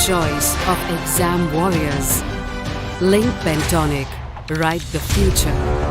choice of exam warriors. Link Pentonic. Write the future.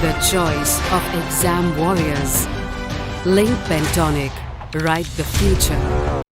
The choice of exam warriors. Link Bentonic. Write the future.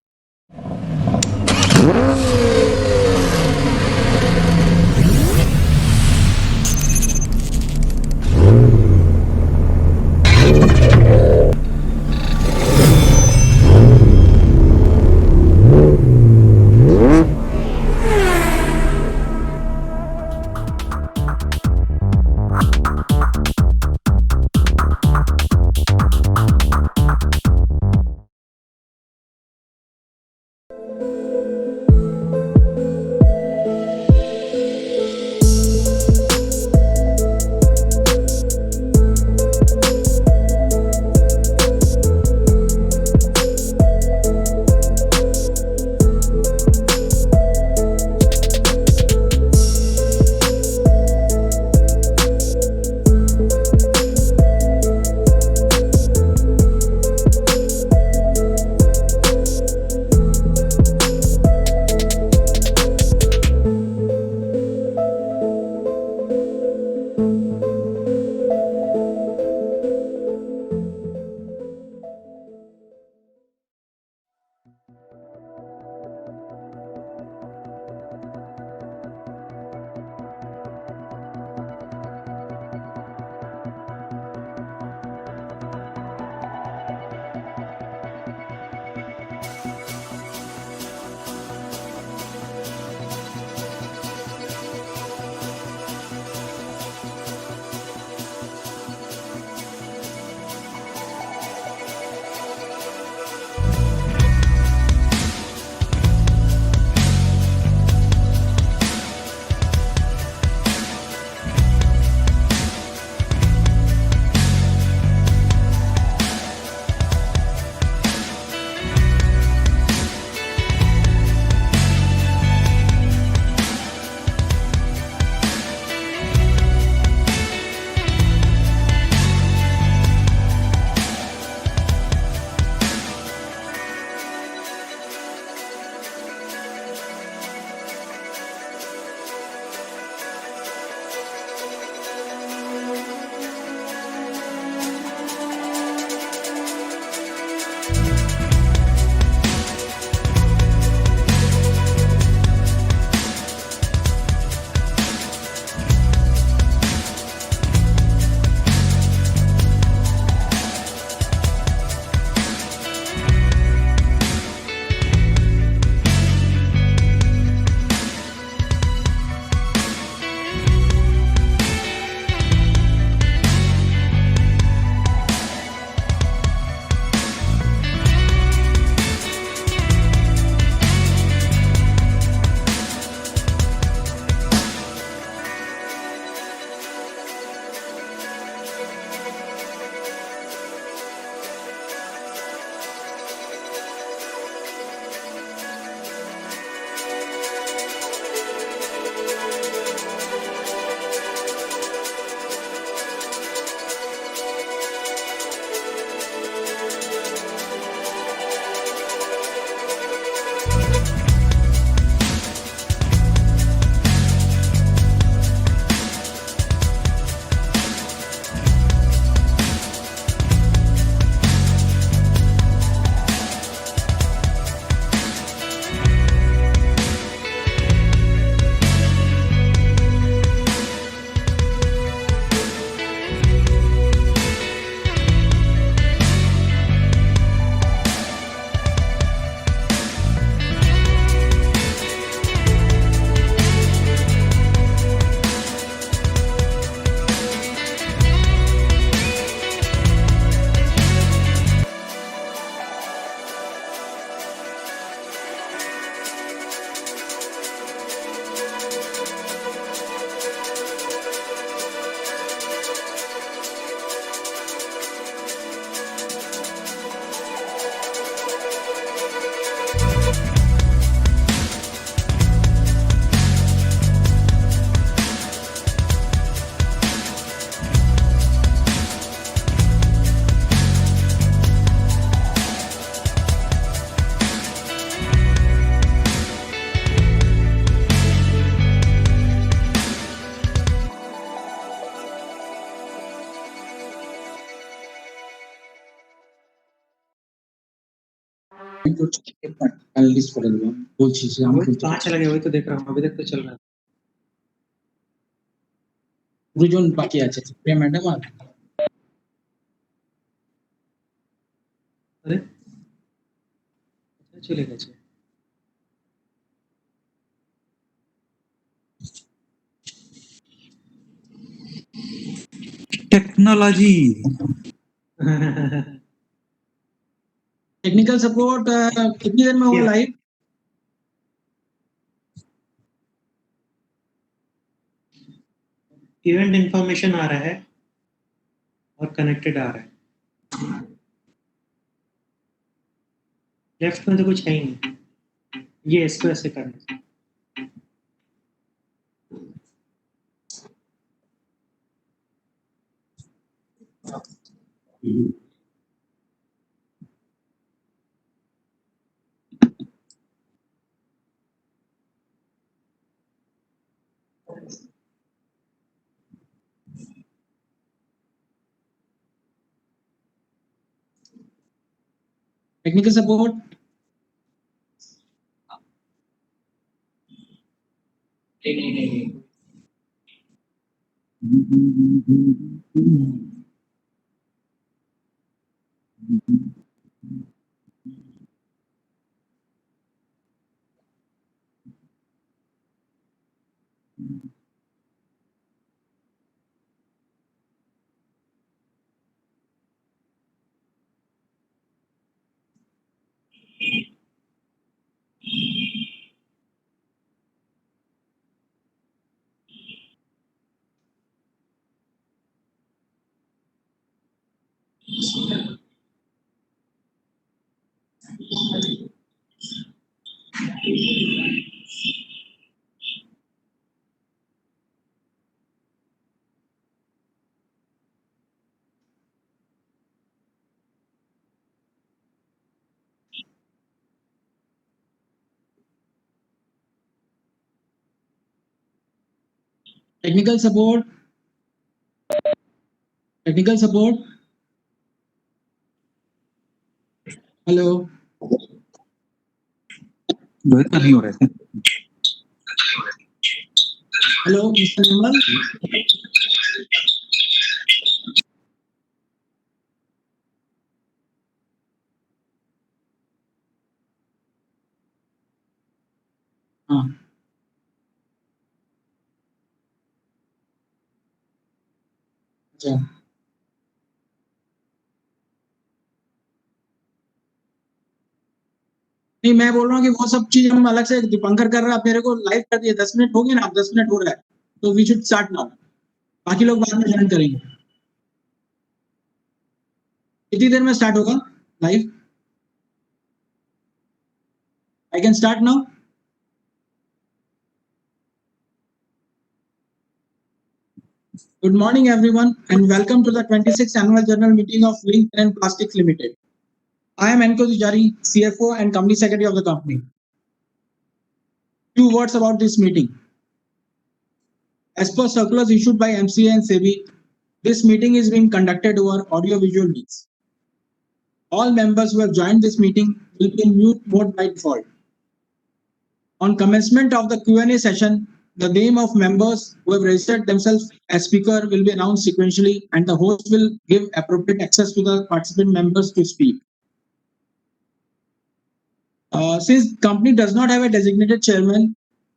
List করে দিলাম বলছি যে আমি कहाँ चला गया? वही तो देख रहा हूँ, अभी तक तो चल रहा है। দুজন বাকি আছে প্রিয়া ম্যাডাম আর अरे चले गए। टेक्नोलॉजी टेक्निकल सपोर्ट कितनी देर में होगा लाइव? इवेंट इंफॉर्मेशन आ रहा है और कनेक्टेड आ रहा है। लेफ्ट में तो कुछ है ही नहीं, ये इसको ऐसे करना है। Technical support technical support technical support hello Rohit का नहीं हो रहा है। हेलो मिस्टर निर्मल हाँ अच्छा नहीं मैं बोल रहा हूँ कि वो सब चीज हम अलग से दीपंकर कर रहा है, मेरे को लाइव कर दिया 10 मिनट हो गए ना, 10 मिनट हो रहा है तो वी शुड स्टार्ट नाउ, बाकी लोग बाद में ज्वाइन करेंगे। कितनी देर में स्टार्ट होगा live? I can start now. Good morning everyone and welcome to the 26th annual general meeting of Link Pen and Plastics Limited. I am Enko Tijari, CFO and Company Secretary of the company. Few words about this meeting. As per circulars issued by MCA and SEBI, this meeting is being conducted over audio-visual means. All members who have joined this meeting will be in mute mode by default. On commencement of the Q&A session, the name of members who have registered themselves as speaker will be announced sequentially and the host will give appropriate access to the participant members to speak. Since company does not have a designated chairman,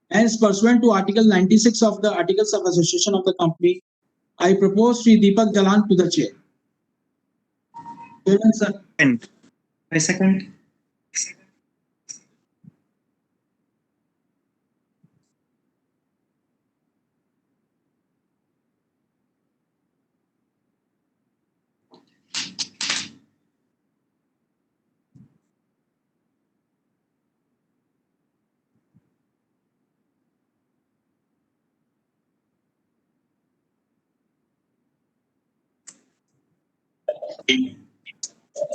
hence pursuant to Article 96 of the Articles of Association of the company, I propose Sri Deepak Jalan to the chair. Chairman, sir. I second.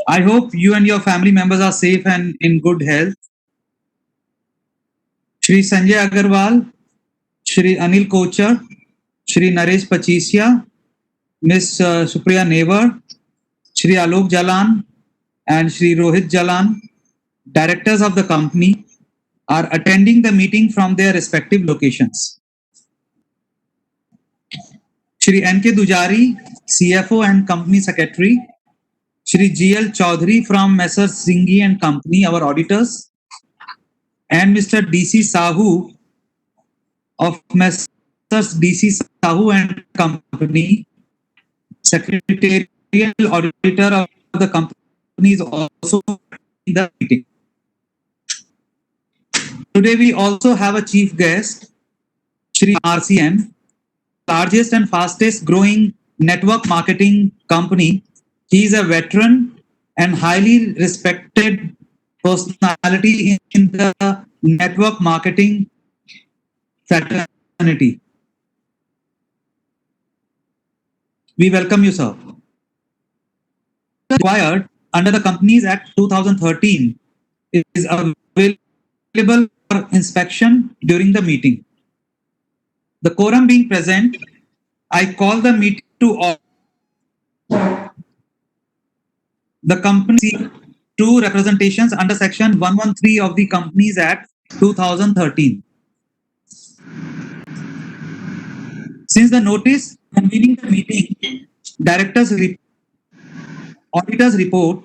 I hope you and your family members are safe and in good health. Shri Sanjay Agarwal, Shri Anil Kochar, Shri Naresh Pachisia, Miss Supriya Nevar, Shri Alok Jalan, and Shri Rohit Jalan directors of the company are attending the meeting from their respective locations. Shri N.K. Dujari, CFO and Company Secretary, Shri G.L. Chaudhary from Messrs. Singhi and Company, our auditors, and Mr. D.C. Sahu of Messrs. D.C. Sahu and Company, Secretarial Auditor of the company is also in the meeting. Today we also have a chief guest, Shri RCM, largest and fastest growing network marketing company. He is a veteran and highly respected personality in the network marketing fraternity. We welcome you, sir. Required under the Companies Act 2013 is available for inspection during the meeting. The quorum being present, I call the meeting to order. The company two representations under section 113 of the Companies Act 2013. Since the notice convening the meeting, auditors report,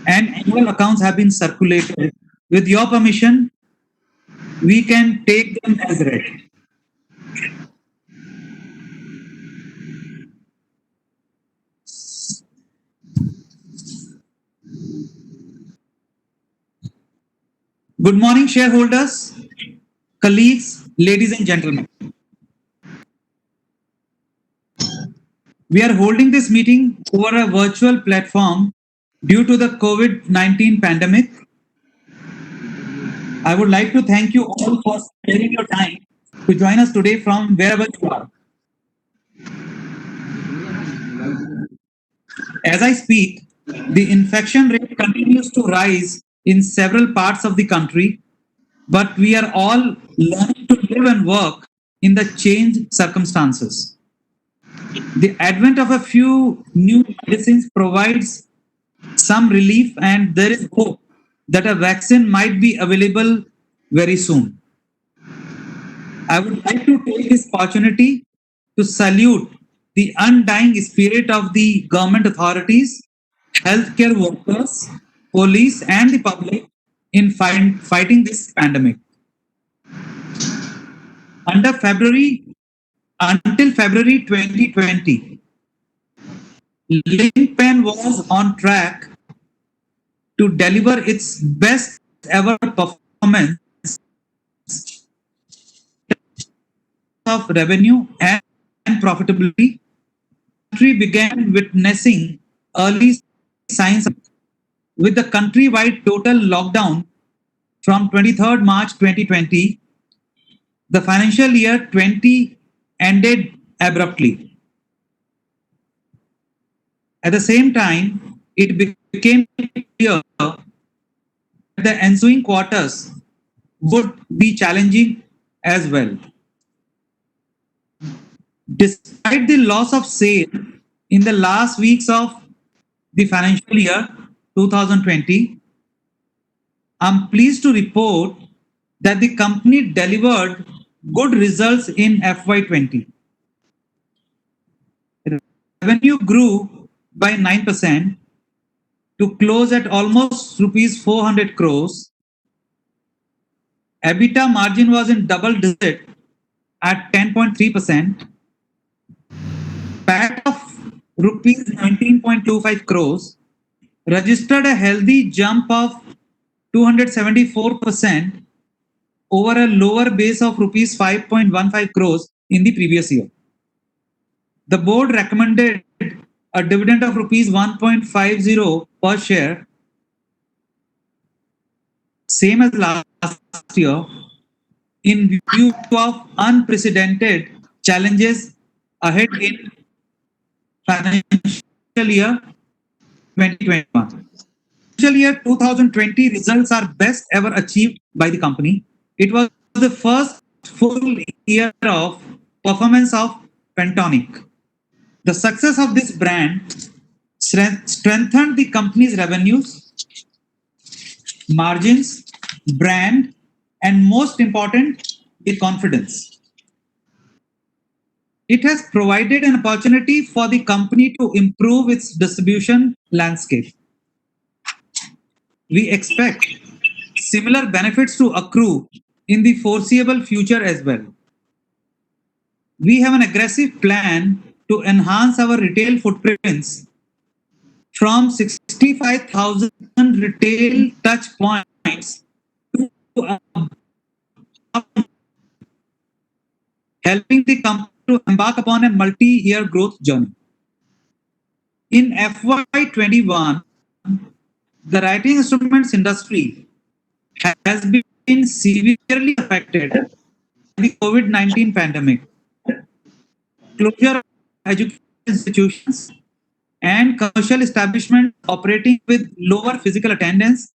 and annual accounts have been circulated, with your permission, we can take them as read. Good morning, shareholders, colleagues, ladies and gentlemen. We are holding this meeting over a virtual platform due to the COVID-19 pandemic. I would like to thank you all for sparing your time to join us today from wherever you are. As I speak, the infection rate continues to rise in several parts of the country, but we are all learning to live and work in the changed circumstances. The advent of a few new medicines provides some relief, and there is hope that a vaccine might be available very soon. I would like to take this opportunity to salute the undying spirit of the government authorities, healthcare workers, police, and the public in fighting this pandemic. Until February 2020, LinkPen was on track to deliver its best ever performance of revenue and profitability. The country began witnessing early signs with the countrywide total lockdown from 23rd March 2020. The financial year 20 ended abruptly. At the same time, it became clear that the ensuing quarters would be challenging as well. Despite the loss of sale in the last weeks of the financial year 2020, I'm pleased to report that the company delivered good results in FY20. Revenue grew by 9% to close at almost rupees 400 crores. EBITDA margin was in double digit at 10.3%. PAT of rupees 19.25 crores registered a healthy jump of 274% over a lower base of rupees 5.15 crores in the previous year. The board recommended a dividend of rupees 1.50 per share, same as last year, in view of unprecedented challenges ahead in financial year 2021. Financial year 2020 results are best ever achieved by the company. It was the first full year of performance of Pentonic. The success of this brand strengthened the company's revenues, margins, brand, and most important, the confidence. It has provided an opportunity for the company to improve its distribution landscape. We expect similar benefits to accrue in the foreseeable future as well. We have an aggressive plan to enhance our retail footprints from 65,000 retail touch points to helping the company to embark upon a multi-year growth journey. In FY21, the writing instruments industry has been severely affected by the COVID-19 pandemic. Closure of education institutions and commercial establishments operating with lower physical attendance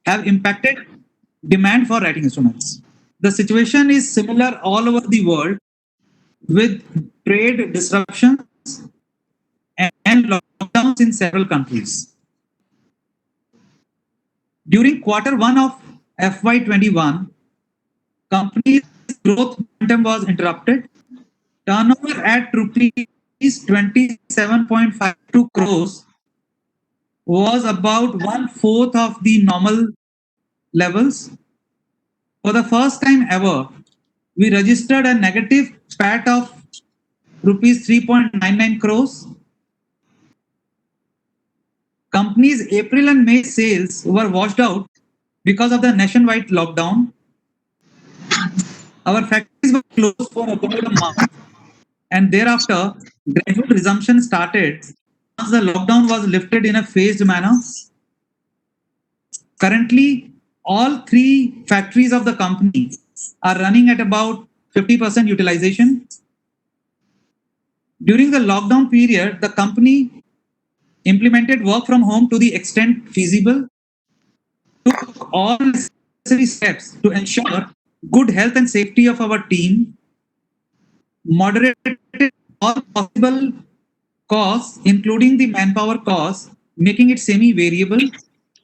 have impacted demand for writing instruments. The situation is similar all over the world with trade disruptions and lockdowns in several countries. During quarter one of FY21, company's growth momentum was interrupted. Turnover at rupees 27.52 crores was about 1/4 of the normal levels. For the first time ever, we registered a negative PAT of rupees 3.99 crores. Company's April and May sales were washed out because of the nationwide lockdown. Our factories were closed for about a month, and thereafter, gradual resumption started once the lockdown was lifted in a phased manner. Currently, all three factories of the company are running at about 50% utilization. During the lockdown period, the company implemented work from home to the extent feasible, took all necessary steps to ensure good health and safety of our team, moderated all possible costs, including the manpower costs, making it semi-variable,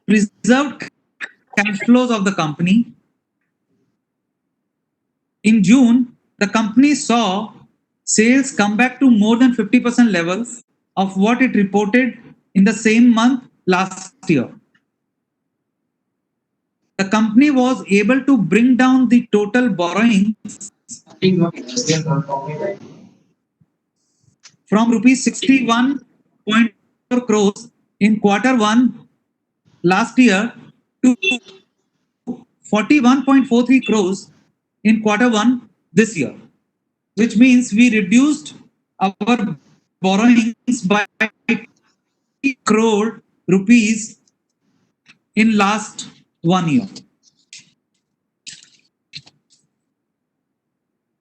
preserved cash flows of the company. In June, the company saw sales come back to more than 50% levels of what it reported in the same month last year. The company was able to bring down the total borrowing from rupees 61.4 crores in quarter one last year to 41.43 crores in quarter one this year, which means we reduced our borrowings by 30 crore rupees in last 1 year.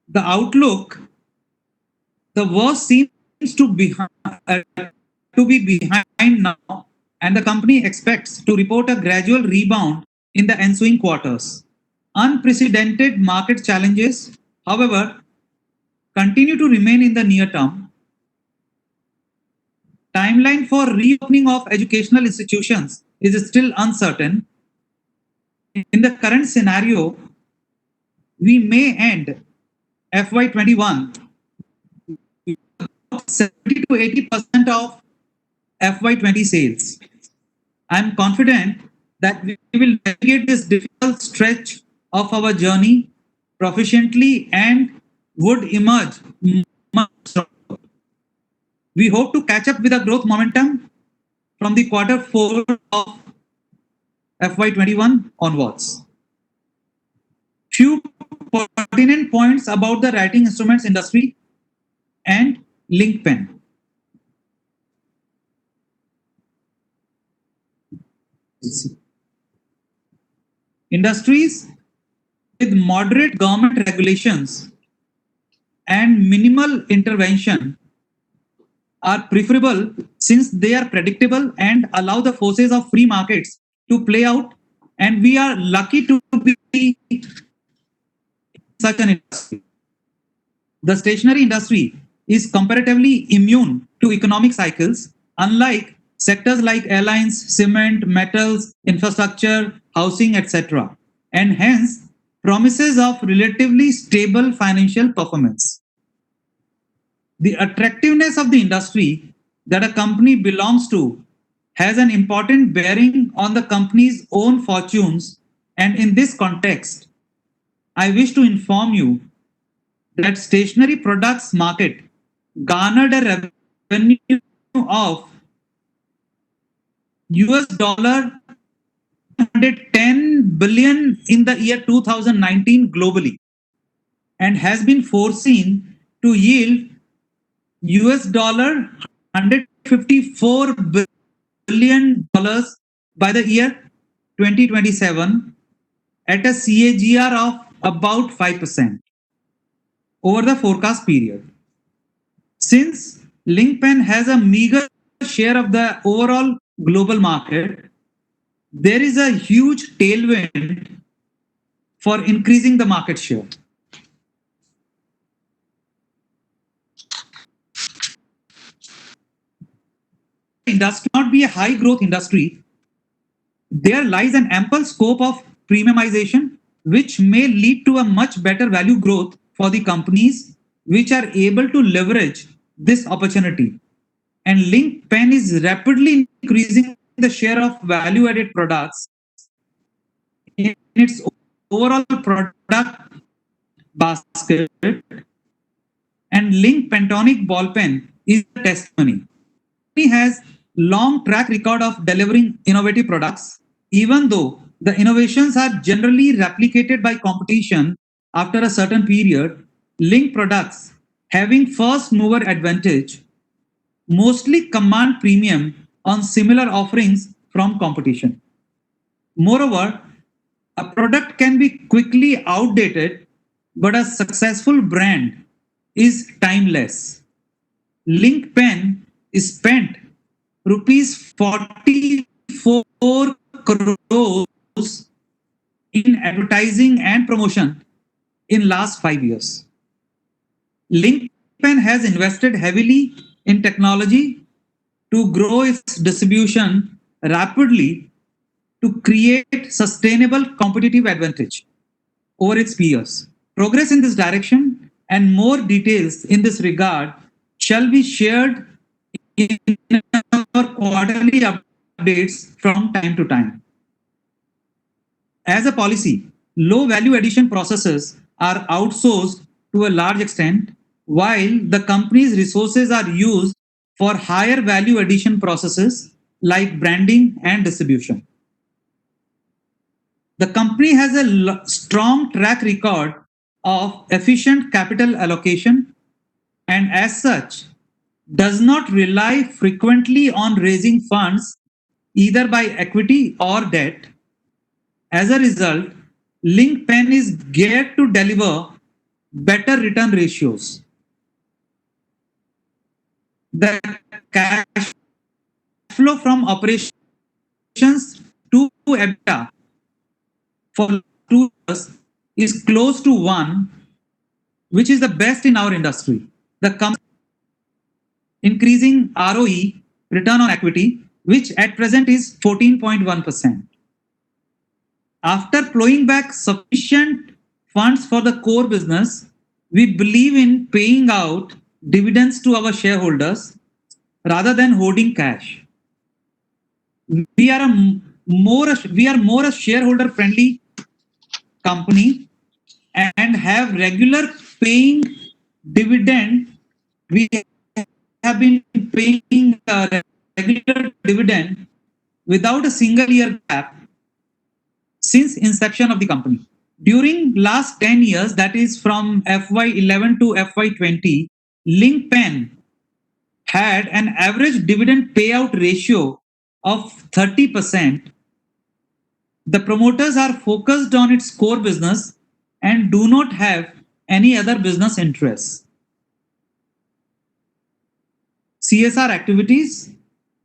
The outlook, the worst seems to be behind now, and the company expects to report a gradual rebound in the ensuing quarters. Unprecedented market challenges, however, continue to remain in the near term. Timeline for reopening of educational institutions is still uncertain. In the current scenario, we may end FY21 70 to 80% of FY20 sales. I'm confident that we will navigate this difficult stretch of our journey proficiently and would emerge much stronger. We hope to catch up with the growth momentum from the quarter 4 of FY21 onwards. Few pertinent points about the writing instruments industry and Link Pen. Industries with moderate government regulations and minimal intervention are preferable since they are predictable and allow the forces of free markets to play out, and we are lucky to be such an industry. The stationery industry is comparatively immune to economic cycles, unlike sectors like airlines, cement, metals, infrastructure, housing, etc., and hence promises of relatively stable financial performance. The attractiveness of the industry that a company belongs to has an important bearing on the company's own fortunes, and in this context, I wish to inform you that stationery products market garnered a revenue of US dollar 110 billion in the year 2019 globally, and has been foreseen to yield US dollar 154 billion dollars by the year 2027 at a CAGR of about 5% over the forecast period. Since LinkPen has a meager share of the overall global market, there is a huge tailwind for increasing the market share. Industry not be a high growth industry, there lies an ample scope of premiumization, which may lead to a much better value growth for the companies which are able to leverage this opportunity. And LinkPen is rapidly increasing the share of value added products in its overall product basket, and Link Pentonic ball pen is a testimony. It has long track record of delivering innovative products, even though the innovations are generally replicated by competition after a certain period. Link products, having first mover advantage, mostly command premium on similar offerings from competition. Moreover, a product can be quickly outdated, but a successful brand is timeless. Link Pen is spent rupees 44 crores in advertising and promotion in last 5 years. Link Pen has invested heavily in technology to grow its distribution rapidly to create sustainable competitive advantage over its peers. Progress in this direction and more details in this regard shall be shared in our quarterly updates from time to time. As a policy, low value addition processes are outsourced to a large extent, while the company's resources are used for higher value addition processes like branding and distribution. The company has a strong track record of efficient capital allocation, and as such, does not rely frequently on raising funds either by equity or debt. As a result, Link Pen is geared to deliver better return ratios. The cash flow from operations to EBITDA for 2 years is close to 1, which is the best in our industry. The company increasing ROE, return on equity, which at present is 14.1%. After flowing back sufficient funds for the core business, we believe in paying out dividends to our shareholders rather than hoarding cash. We are more a shareholder friendly company and have regular paying dividend. We have been paying a regular dividend without a single year gap since inception of the company. During last 10 years, that is from FY11 to FY20, Link Pen had an average dividend payout ratio of 30%. The promoters are focused on its core business and do not have any other business interests. CSR activities.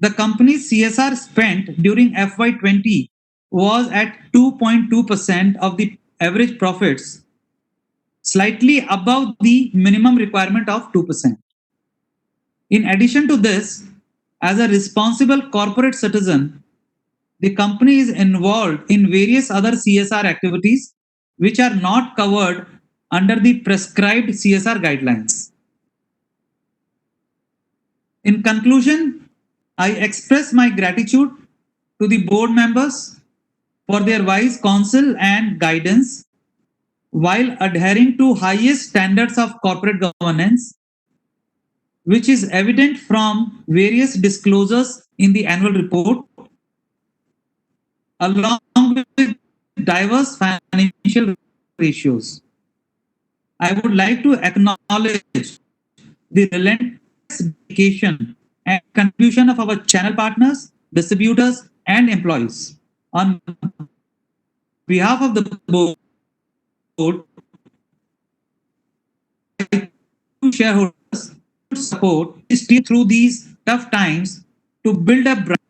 The company's CSR spent during FY20 was at 2.2% of the average profits, slightly above the minimum requirement of 2%. In addition to this, as a responsible corporate citizen, the company is involved in various other CSR activities which are not covered under the prescribed CSR guidelines. In conclusion, I express my gratitude to the board members for their wise counsel and guidance while adhering to highest standards of corporate governance, which is evident from various disclosures in the annual report, along with diverse financial ratios. I would like to acknowledge the relentless dedication and contribution of our channel partners, distributors, and employees. On behalf of the board, shareholders support steer through these tough times to build a bright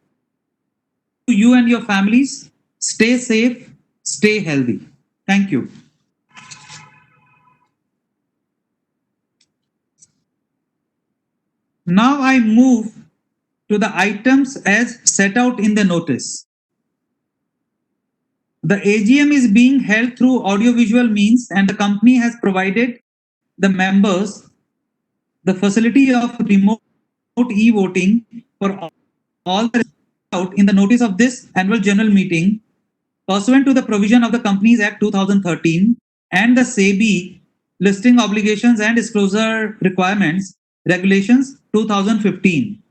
to you and your families. Stay safe, stay healthy. Thank you. Now I move to the items as set out in the notice. The AGM is being held through audiovisual means, and the company has provided the members the facility of remote e-voting for all the out in the notice of this annual general meeting pursuant to the provision of the Companies Act 2013 and the SEBI listing obligations and disclosure requirements regulations 2015.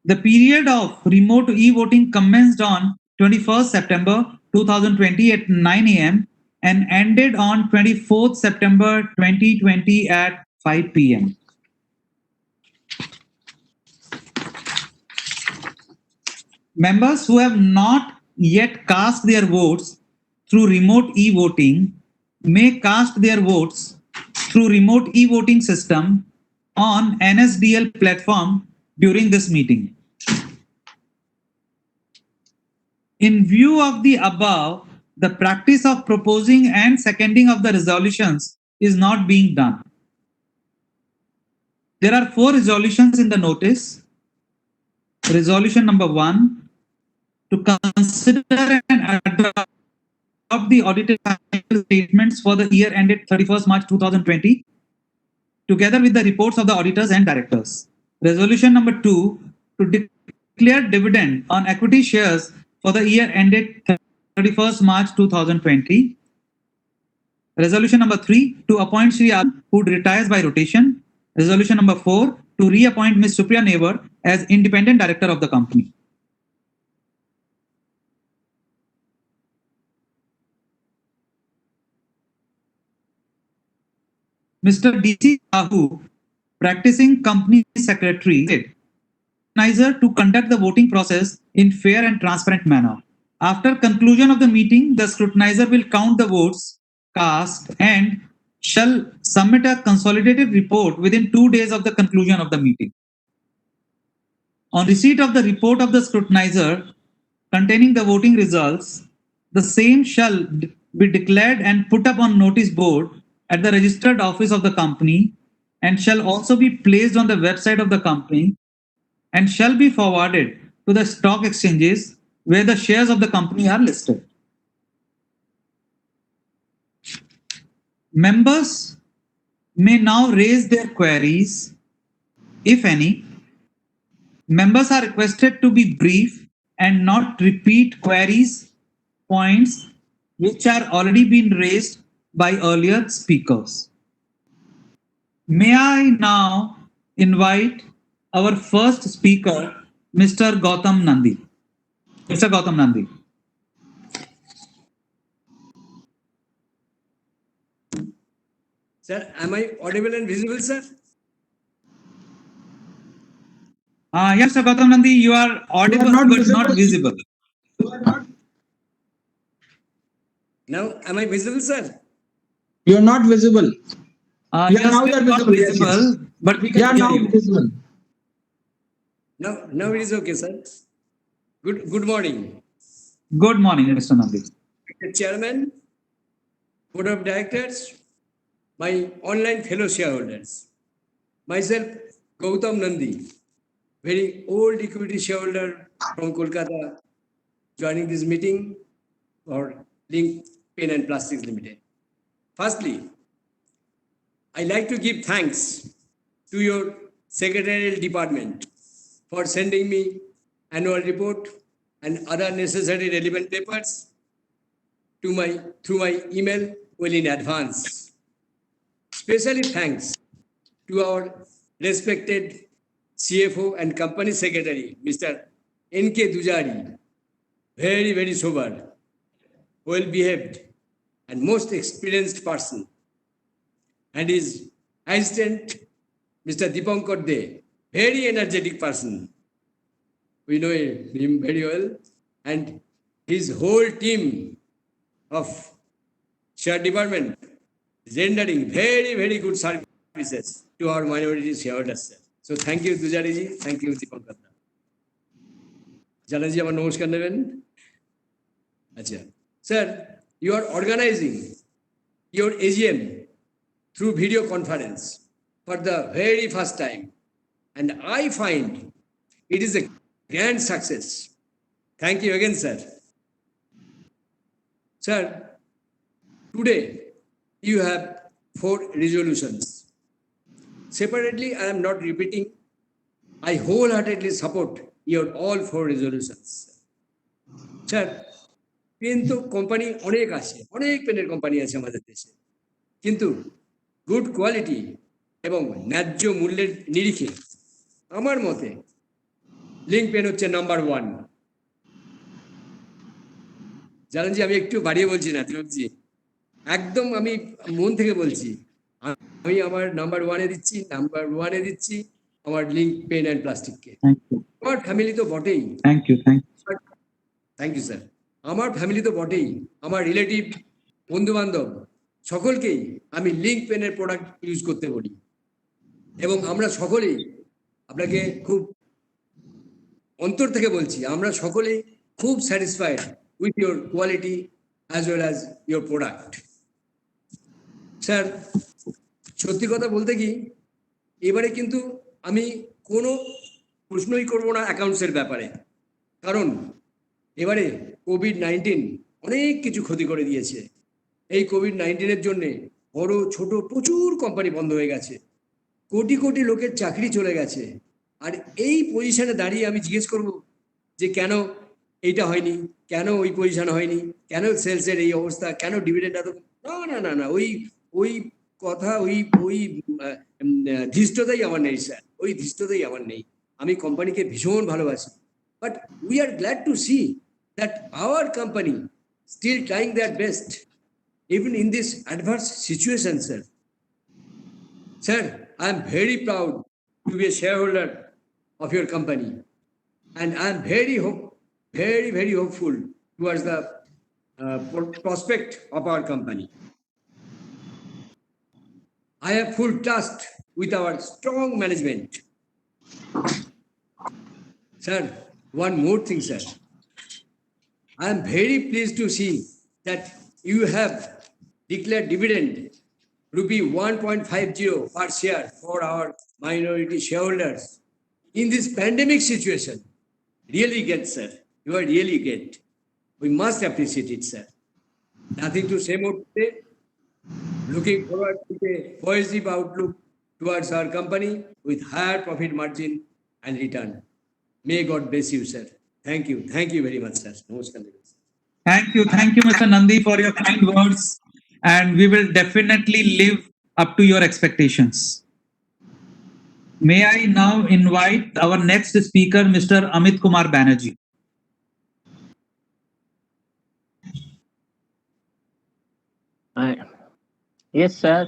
The period of remote e-voting commenced on 21st September 2020 at 9 a.m. and ended on 24th September 2020 at 5 p.m. Members who have not yet cast their votes through remote e-voting may cast their votes through remote e-voting system on NSDL platform during this meeting. In view of the above, the practice of proposing and seconding of the resolutions is not being done. There are 4 resolutions in the notice. Resolution number 1, to consider and adopt the audited financial statements for the year ended 31st March 2020, together with the reports of the auditors and directors. Resolution number 2, to declare dividend on equity shares for the year ended 31st March 2020. Resolution number 3, to appoint Shri Al, who retires by rotation. Resolution number 4, to reappoint Ms. Supriya Newar as independent director of the company. Mr. D.C. Sahu, practicing company secretary, said, to conduct the voting process in fair and transparent manner. After conclusion of the meeting, the scrutinizer will count the votes cast and shall submit a consolidated report within 2 days of the conclusion of the meeting. On receipt of the report of the scrutinizer containing the voting results, the same shall be declared and put up on notice board at the registered office of the company and shall also be placed on the website of the company and shall be forwarded to the stock exchanges where the shares of the company are listed. Members may now raise their queries, if any. Members are requested to be brief and not repeat queries, points which are already been raised by earlier speakers. May I now invite our first speaker, Mr. Gautam Nandi. Mr. Gautam Nandi. Sir, am I audible and visible, sir? Yes, Mr. Gautam Nandi, you are audible not but visible. not visible. Now, am I visible, sir? You are not visible. Yes, now we you are are not visible, yes, visible, yes. but we Yeah, can hear now you. visible. Now it is okay, sir. Good morning. Good morning, Mr. Nandi. Mr. Chairman, Board of Directors, my online fellow shareholders. Myself, Gautam Nandi, very old equity shareholder from Kolkata, joining this meeting for Link Pen and Plastics Limited. Firstly, I like to give thanks to your secretarial department for sending me annual report and other necessary relevant papers through my email well in advance. Specially thanks to our respected CFO and company secretary, Mr. N.K. Dujari, very, very sober, well behaved, and most experienced person, and his assistant, Mr. Dipankar De, very energetic person. We know him very well, and his whole team of share department rendering very, very good services to our minority shareholders. Sir. So thank you, Dujari ji. Thank you, Dipankar. Jalaji, আমার নমস্কার নেবেন। আচ্ছা, sir, you are organizing your AGM through video conference for the very first time, and I find it is a grand success. Thank you again, sir. Sir, today you have 4 resolutions. Separately, I am not repeating. I wholeheartedly support your all 4 resolutions. Sir, pen তো company অনেক আছে, অনেক পেনের company আছে আমাদের দেশে, কিন্তু good quality এবং ন্যায্য মূল্যের নিরিখে আমার মতে লিঙ্ক পেন হচ্ছে নাম্বার 1। জানেন যে আমি একটু বাড়িয়ে বলছি না তিলকজি, একদম আমি মন থেকে বলছি, আমি আমার নাম্বার 1-এ দিচ্ছি আমার লিঙ্ক পেন অ্যান্ড প্লাস্টিককে। আমার ফ্যামিলি তো বটেই, থ্যাংক ইউ স্যার, আমার ফ্যামিলি তো বটেই, আমার রিলেটিভ বন্ধু বান্ধব সকলকেই আমি লিঙ্ক পেনের প্রোডাক্ট ইউজ করতে বলি, এবং আমরা সকলেই, আপনাকে খুব অন্তর থেকে বলছি, আমরা সকলেই খুব satisfied with your quality as well as your product. Sir, সত্যি কথা বলতে কি, এবারে কিন্তু আমি কোনো প্রশ্নই করব না অ্যাকাউন্টসের ব্যাপারে, কারণ এবারে কোভিড-19 অনেক কিছু ক্ষতি করে দিয়েছে। এই কোভিড-19-এর জন্যে বড় ছোট প্রচুর কোম্পানি বন্ধ হয়ে গেছে, কোটি কোটি লোকের চাকরি চলে গেছে। আর এই পজিশনে দাঁড়িয়ে আমি জিজ্ঞেস করব যে কেন এইটা হয়নি, কেন ওই পজিশন হয়নি, কেন সেলসের এই অবস্থা, কেন ডিভিডেন্ড এত, না, ওই কথা, ওই ধৃষ্টতাই আমার নেই স্যার, ওই ধৃষ্টতাই আমার নেই। আমি কোম্পানিকে ভীষণ ভালোবাসি, but we are glad to see that our company still trying their best even in this adverse situation, sir. Sir, I am very proud to be a shareholder of your company, and I am very hopeful towards the prospect of our company. I have full trust with our strong management. Sir, one more thing, sir. I am very pleased to see that you have declared dividend rupee 1.50 per share for our minority shareholders in this pandemic situation. Really great, sir. You are really great. We must appreciate it, sir. Nothing to say more today. Looking forward to a positive outlook towards our company with higher profit margin and return. May God bless you, sir. Thank you very much, sir. Namaskar. Thank you, Mr. Nandi, for your kind words, and we will definitely live up to your expectations. May I now invite our next speaker, Mr. Amit Kumar Banerjee. Yes, sir.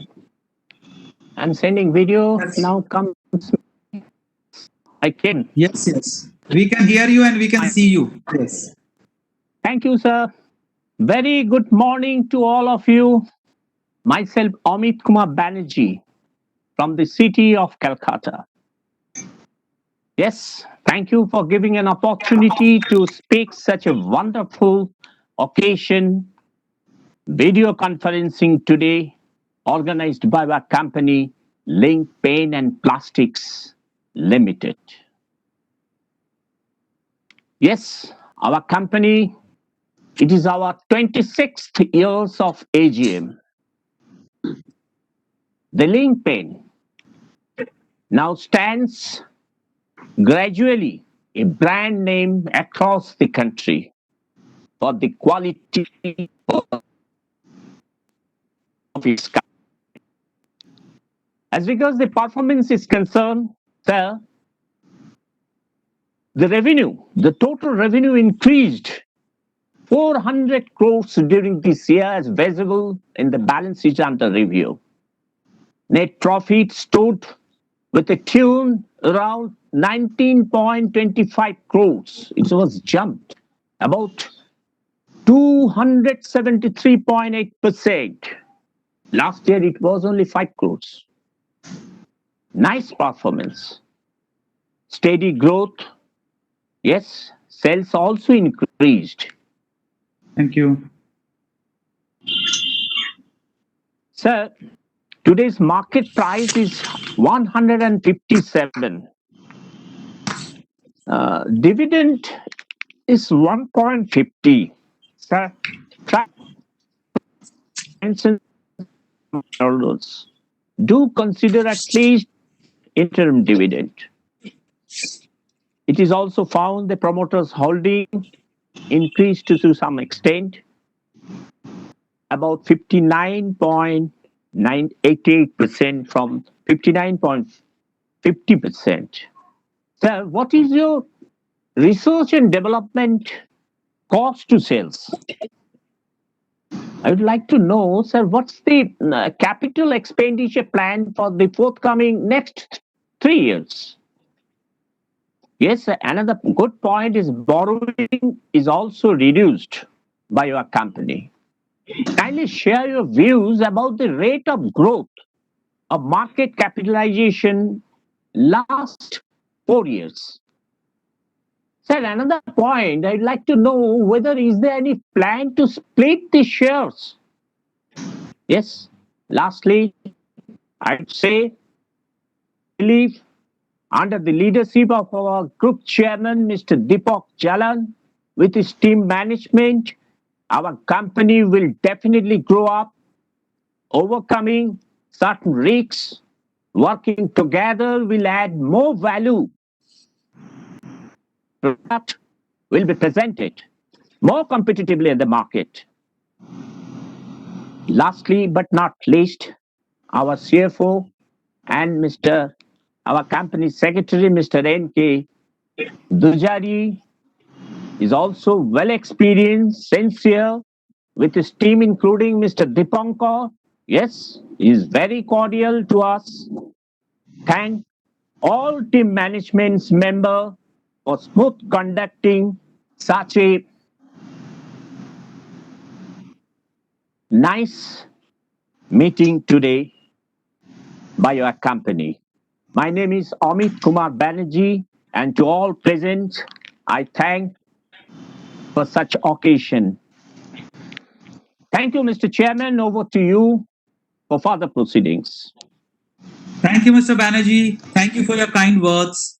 I'm sending video. Yes. Now comes. I can. Yes. We can hear you and we can see you. Yes. Thank you, sir. Very good morning to all of you. Myself, Amit Kumar Banerjee, from the city of Calcutta. Yes, thank you for giving an opportunity to speak such a wonderful occasion, video conferencing today, organized by our company, Link Paint and Plastics Limited. Yes, our company, it is our 26th years of AGM. The link pen now stands gradually a brand name across the country for the quality of its company. As regards the performance is concerned, sir, the total revenue increased 400 crores during this year as visible in the balance sheet under review. Net profit stood with a tune around 19.25 crores. It was jumped about 273.8%. Last year it was only 5 crores. Nice performance. Steady growth. Yes, sales also increased. Thank you. Sir, today's market price is 157. Dividend is 1.50. Sir, try and shareholders, do consider at least interim dividend. It is also found the promoters' holding increased to some extent, about 59.988% from 59.50%. Sir, what is your research and development cost to sales? I would like to know, sir, what's the capital expenditure plan for the forthcoming next 3 years? Yes, sir, another good point is borrowing is also reduced by your company. Kindly share your views about the rate of growth of market capitalization last 4 years. Sir, another point, I'd like to know whether is there any plan to split the shares? Yes. Lastly, I'd say, believe under the leadership of our group chairman, Mr. Deepak Jalan, with his team management, our company will definitely grow up, overcoming certain risks. Working together will add more value. Product will be presented more competitively in the market. Lastly, but not least, our CFO and our company secretary, Mr. N.K. Dujari, is also well experienced, sincere, with his team, including Mr. Dipankar. Yes, he is very cordial to us. Thank all team management's member for smooth conducting such a nice meeting today by your company. My name is Amit Kumar Banerjee, and to all present, I thank for such occasion. Thank you, Mr. Chairman. Over to you for further proceedings. Thank you, Mr. Banerjee. Thank you for your kind words.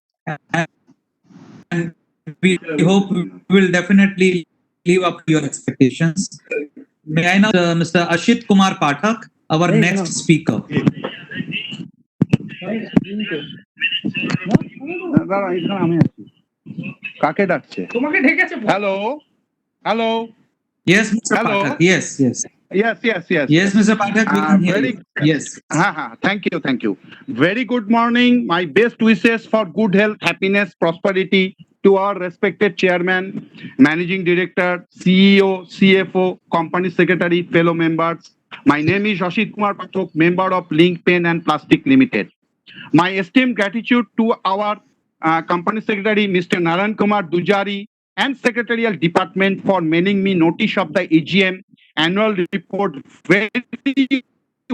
And we hope we will definitely live up to your expectations. May I now, Mr. Ashit Kumar Pathak, our next speaker. কাকে ডাকছে hello hello Yes, Mr. Hello. Pathak. Yes. yes Yes, Mr. Pathak, we can hear very you. Yes. thank you very good morning, my best wishes for good health, happiness, prosperity to our respected chairman, managing director, CEO, CFO, company secretary, fellow members. My name is Ashit Kumar Pathak, member of Link Pen and Plastic Limited. My esteemed gratitude to our company secretary, Mr. Naran Kumar Dujari, and secretarial department for mailing me notice of the AGM annual report very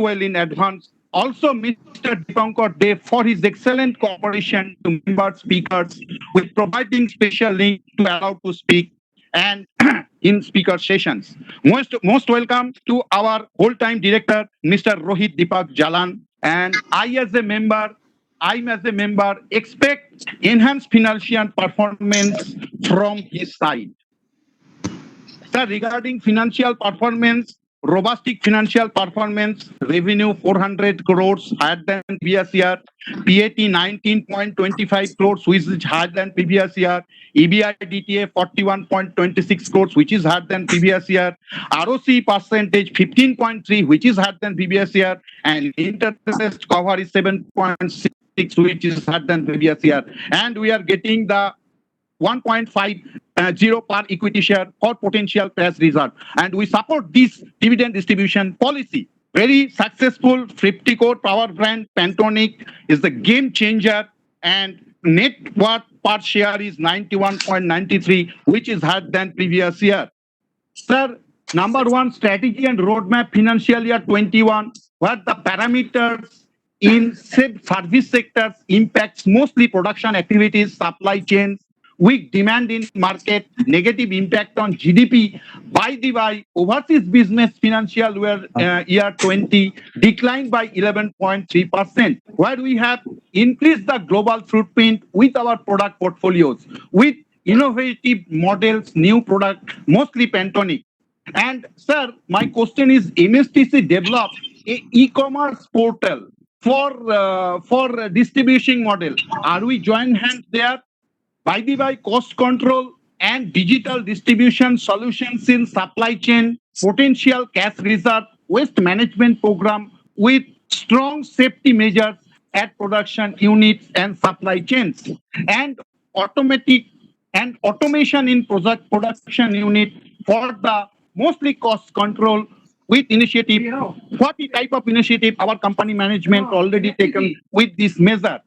well in advance. Also, Mr. Dipankar Dev for his excellent cooperation to member speakers with providing special link to allow to speak and in speaker sessions. Most welcome to our whole-time director, Mr. Rohit Deepak Jalan, and I as a member I, as a member, expect enhanced financial performance from his side. Sir, regarding financial performance, robust financial performance, revenue 400 crores higher than previous year, PAT 19.25 crores, which is higher than previous year, EBITDA 41.26 crores, which is higher than previous year, ROC percentage 15.3, which is higher than previous year, and interest cover is 7.6, which is higher than previous year. And we are getting the 1.50 per equity share for potential cash reserve. And we support this dividend distribution policy. Very successful 50 crore power brand Pantonic is the game changer, and net worth per share is 91.93, which is higher than previous year. Sir, number one, strategy and roadmap financial year 21, where the parameters in service sectors impacts mostly production activities, supply chains, weak demand in market, negative impact on GDP. By the way, overseas business financial year 20 declined by 11.3%, where we have increased the global footprint with our product portfolios, with innovative models, new product, mostly Pantonic. And sir, my question is, MSTC developed a e-commerce portal for distribution model. Are we join hands there? By the way, cost control and digital distribution solutions in supply chain, potential cash reserve, waste management program with strong safety measures at production units and supply chains, and automation in production unit for the mostly cost control with initiative. What type of initiative our company management already taken with this measure?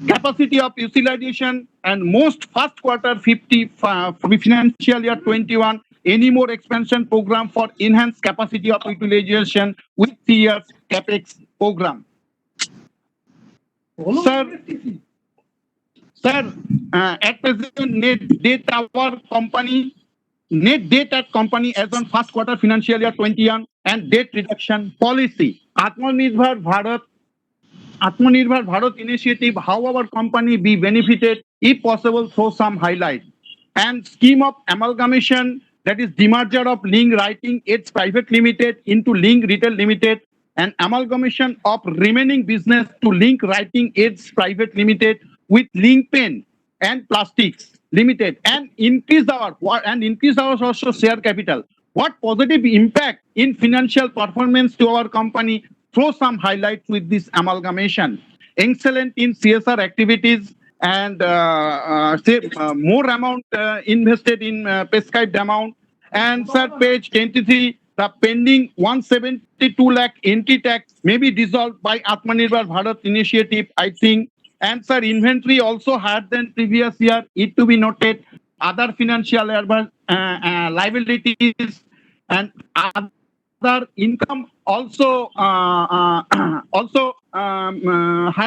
Capacity of utilization and most first quarter 50 financial year 21, any more expansion program for enhanced capacity of utilization with 3 years capex program. Sir, at present net debt at company as on first quarter financial year 21 and debt reduction policy. Atmanirbhar Bharat initiative, how our company be benefited, if possible, throw some highlight. And scheme of amalgamation, that is demerger of Link Writing Aids Private Limited into Link Retail Limited, and amalgamation of remaining business to Link Writing Aids Private Limited with Link Pen and Plastics Limited, and increase our also share capital. What positive impact in financial performance to our company? Throw some highlights with this amalgamation. Excellent in CSR activities, and more amount invested in prescribed amount. And sir, page 23, the pending 172 lakh entry tax may be dissolved by Atmanirbhar Bharat initiative, I think. And sir, inventory also higher than previous year. It to be noted. Other financial liabilities and other income also higher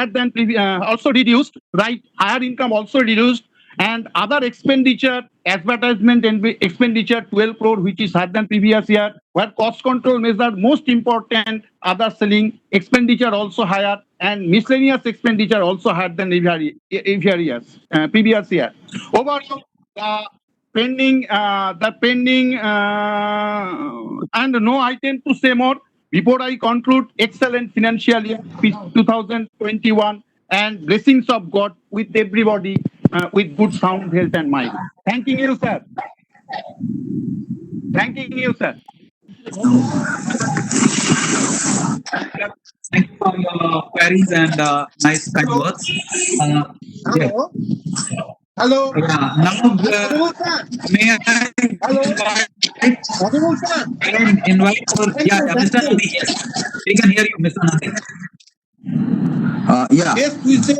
than also reduced, right? Higher income also reduced, and other expenditure, advertisement and expenditure 12 crore, which is higher than previous year. Where cost control measure most important, other selling expenditure also higher, and miscellaneous expenditure also higher than previous year. Overall, pending and no item to say more. Before I conclude, excellent financial year 2021, and blessings of God with everybody with good sound health and mind. Thanking you, sir. Thanking you, sir. Thank you for your queries and nice kind words. Hello. Hello. Now, may I invite Mr. Nandi? Yes, we can hear you, Mr. Nandi. Yes, we say.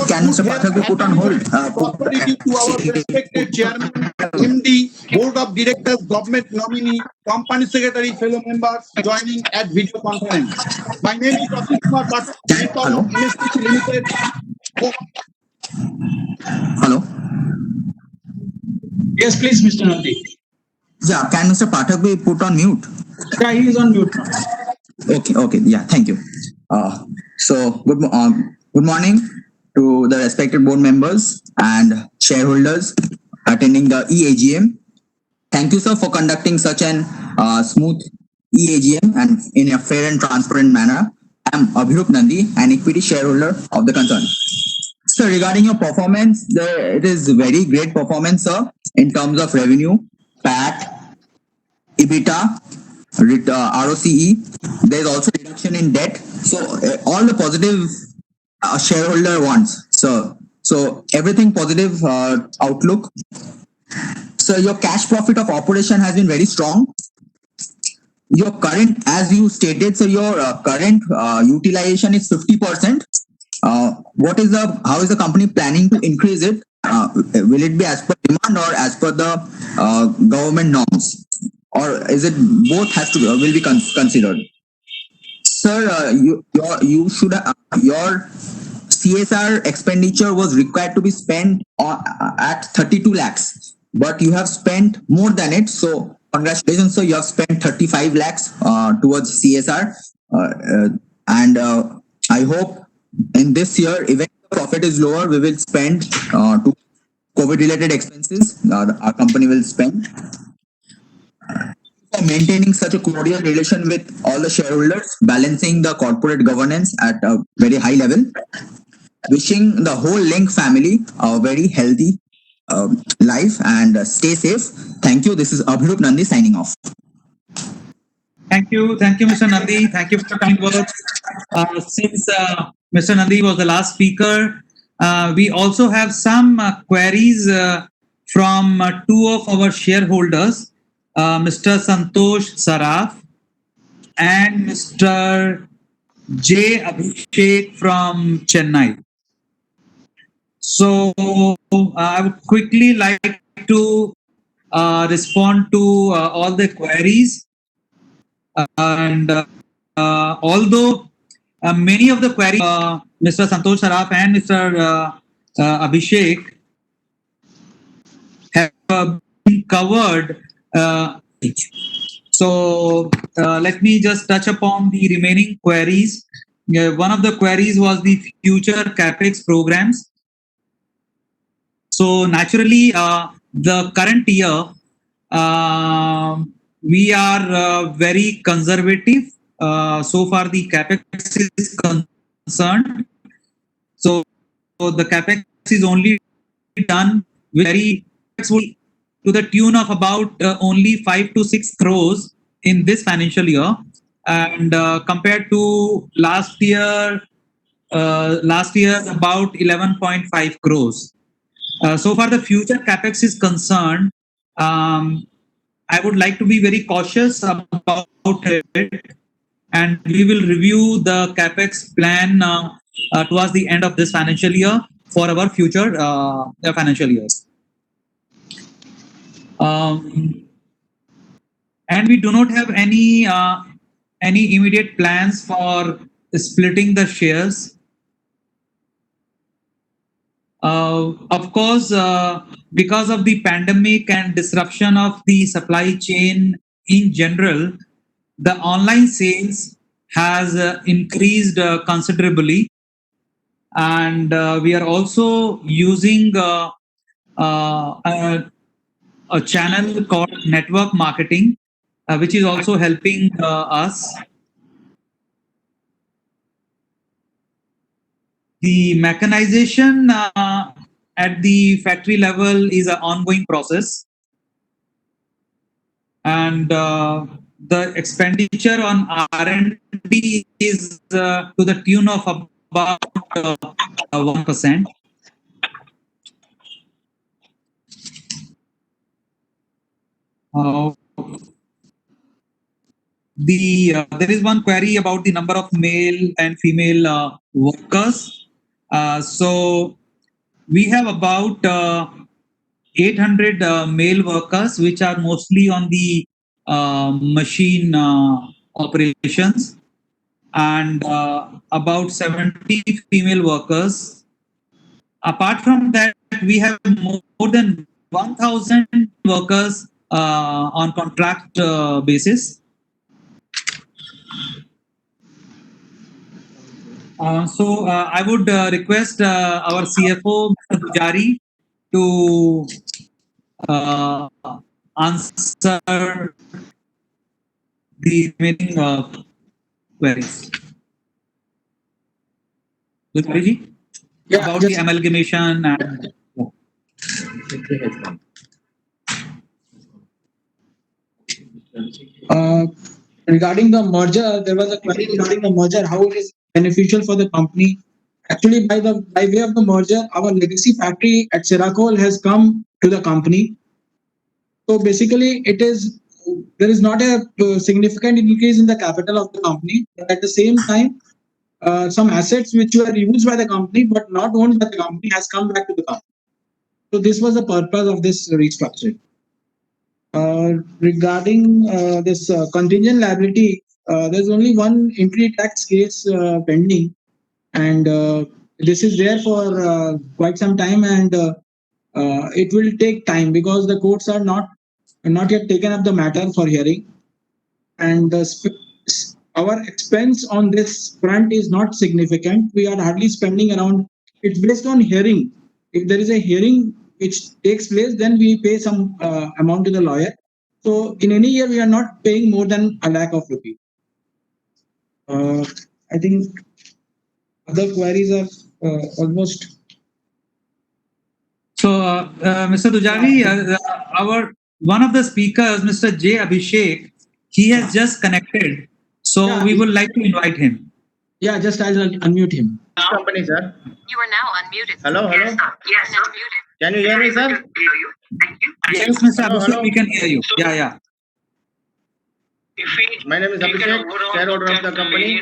Can Mr. Pathak be put on hold? Prosperity to our respected chairman, MD, board of directors, government nominee, company secretary, fellow members joining at video conference. My name is Ashish Kumar Pathak, Hello. MSTC Limited. Hello. Yes, please, Mr. Nandi. Yeah, can Mr. Pathak be put on mute? Yeah, he is on mute now. Okay. Yeah, thank you. So Good morning to the respected board members and shareholders attending the EAGM. Thank you, sir, for conducting such an smooth EAGM and in a fair and transparent manner. I am Abhirup Nandi, an equity shareholder of the concern. So regarding your performance, it is very great performance, sir, in terms of revenue, PAT, EBITDA, ROCE. There is also reduction in debt. So all the positive shareholder wants. So everything positive outlook. So your cash profit of operation has been very strong. Your current, as you stated, so your current utilization is 50%. How is the company planning to increase it? Will it be as per demand or as per the government norms, or is it both will be considered? Sir, you should your CSR expenditure was required to be spent at 32 lakhs, but you have spent more than it. So congratulations, sir. You have spent 35 lakhs towards CSR, and I hope in this year, even if the profit is lower, we will spend to COVID-related expenses. Our company will spend. For maintaining such a cordial relation with all the shareholders, balancing the corporate governance at a very high level. Wishing the whole Link family a very healthy life and stay safe. Thank you. This is Abhirup Nandi signing off. Thank you, Mr. Nandi. Thank you for your kind words. Since Mr. Nandi was the last speaker, we also have some queries from two of our shareholders, Mr. Santosh Saraf and Mr. J. Abhishek from Chennai. So I would quickly like to respond to all the queries. And although many of the queries, Mr. Santosh Saraf and Mr. Abhishek have been covered. So let me just touch upon the remaining queries. One of the queries was the future CapEx programs. So naturally, the current year, we are very conservative so far the CapEx is concerned. So the CapEx is only done very to the tune of about only 5 to 6 crores in this financial year, and compared to last year about 11.5 crores. So far the future CapEx is concerned, I would like to be very cautious about it, and we will review the CapEx plan towards the end of this financial year for our future financial years. And we do not have any immediate plans for splitting the shares. Of course, because of the pandemic and disruption of the supply chain in general, the online sales has increased considerably, and we are also using a channel called network marketing, which is also helping us. The mechanization at the factory level is an ongoing process, and the expenditure on R&D is to the tune of about 1%. There is one query about the number of male and female workers. So we have about 800 male workers, which are mostly on the machine operations, and about 70 female workers. Apart from that, we have more than 1,000 workers on contract basis. I would request our CFO, Mr. Pujari, to answer the remaining queries. Pujari ji, about the amalgamation and Regarding the merger, there was a query regarding the merger, how it is beneficial for the company. Actually, by way of the merger, our legacy factory at Siracol has come to the company. So basically, there is not a significant increase in the capital of the company, but at the same time, some assets which were used by the company but not owned by the company has come back to the company. So this was the purpose of this restructuring. Regarding this contingent liability, there's only one income tax case pending, and this is there for quite some time, and it will take time because the courts are not yet taken up the matter for hearing, and our expense on this front is not significant. We are hardly spending around. It's based on hearing. If there is a hearing which takes place, then we pay some amount to the lawyer. So in any year, we are not paying more than a lakh of rupees. I think other queries are almost. so, Mr. Pujari, our one of the speakers, Mr. J. Abhishek, he has just connected. So Yeah. we would like to invite him. Yeah, just I'll unmute him. Company, sir. You are now unmuted. Hello, hello. Yes, unmuted. Can you hear me, sir? Yes, Mr. Hello, Abhishek, hello. we can hear you. Yeah. My name is Abhishek, shareholder of the company.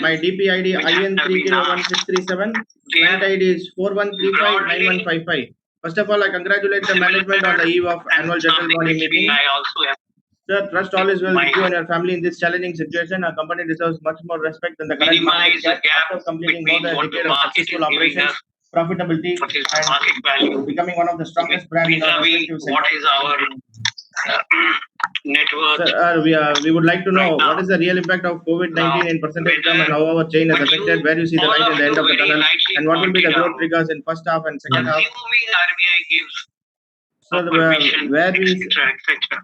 My DPID IN301637. Client ID is 41359155. First of all, I congratulate the management on the eve of annual general body meeting. Sir, trust all is well with you and your family in this challenging situation. Our company deserves much more respect than the current market cap. After completing more than a decade of successful operations, profitability, and becoming one of the strongest brands in our respective sector. What is our net worth? Sir, we would like to know what is the real impact of COVID-19 in percentage term and how our chain has affected, where you see the light at the end of the tunnel, and what will be the growth triggers in first half and second half. Assuming RBI gives Sir, permission, where we etc.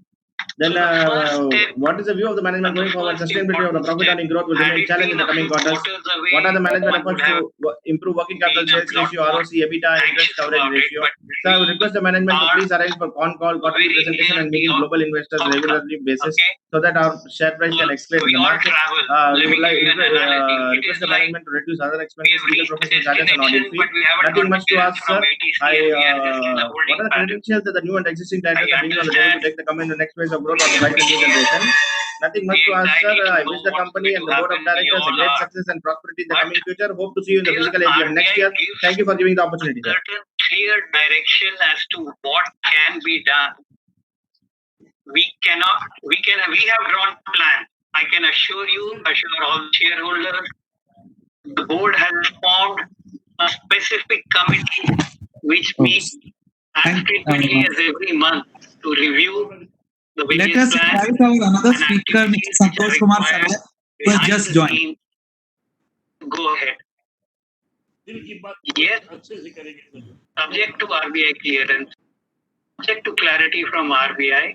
then So the first step what is the view of the management going forward? Sustainability of the profit earning growth will remain challenged in the coming quarters. What are the management efforts to improve working capital sales ratio, ROC, EBITDA, and interest coverage ratio? Sir, I would request the management to please arrange for con call, quarterly presentation, and meeting global investors regularly basis so that our share price can explain the market. We would like request the management to reduce other expenses, legal professional charges, and audit fee. Nothing much to ask, sir. What are the credentials that the new and existing directors are bringing on the table to take the company to the next phase of growth or the right generation? Nothing much to ask, sir. I wish the company and the board of directors a great success and prosperity in the coming future. Hope to see you in the physical AGM next year. Thank you for giving the opportunity, sir. Certain clear direction as to what can be done. We have drawn plan. I can assure all shareholders, the board has formed a specific committee which meets as frequently as every month to review the Let various us plans invite our another and speaker, Mr. activities which are Santosh Kumar required Sarai, who has behind just the joined. scenes. Go ahead. Yes, subject to RBI clearance, subject to clarity from RBI.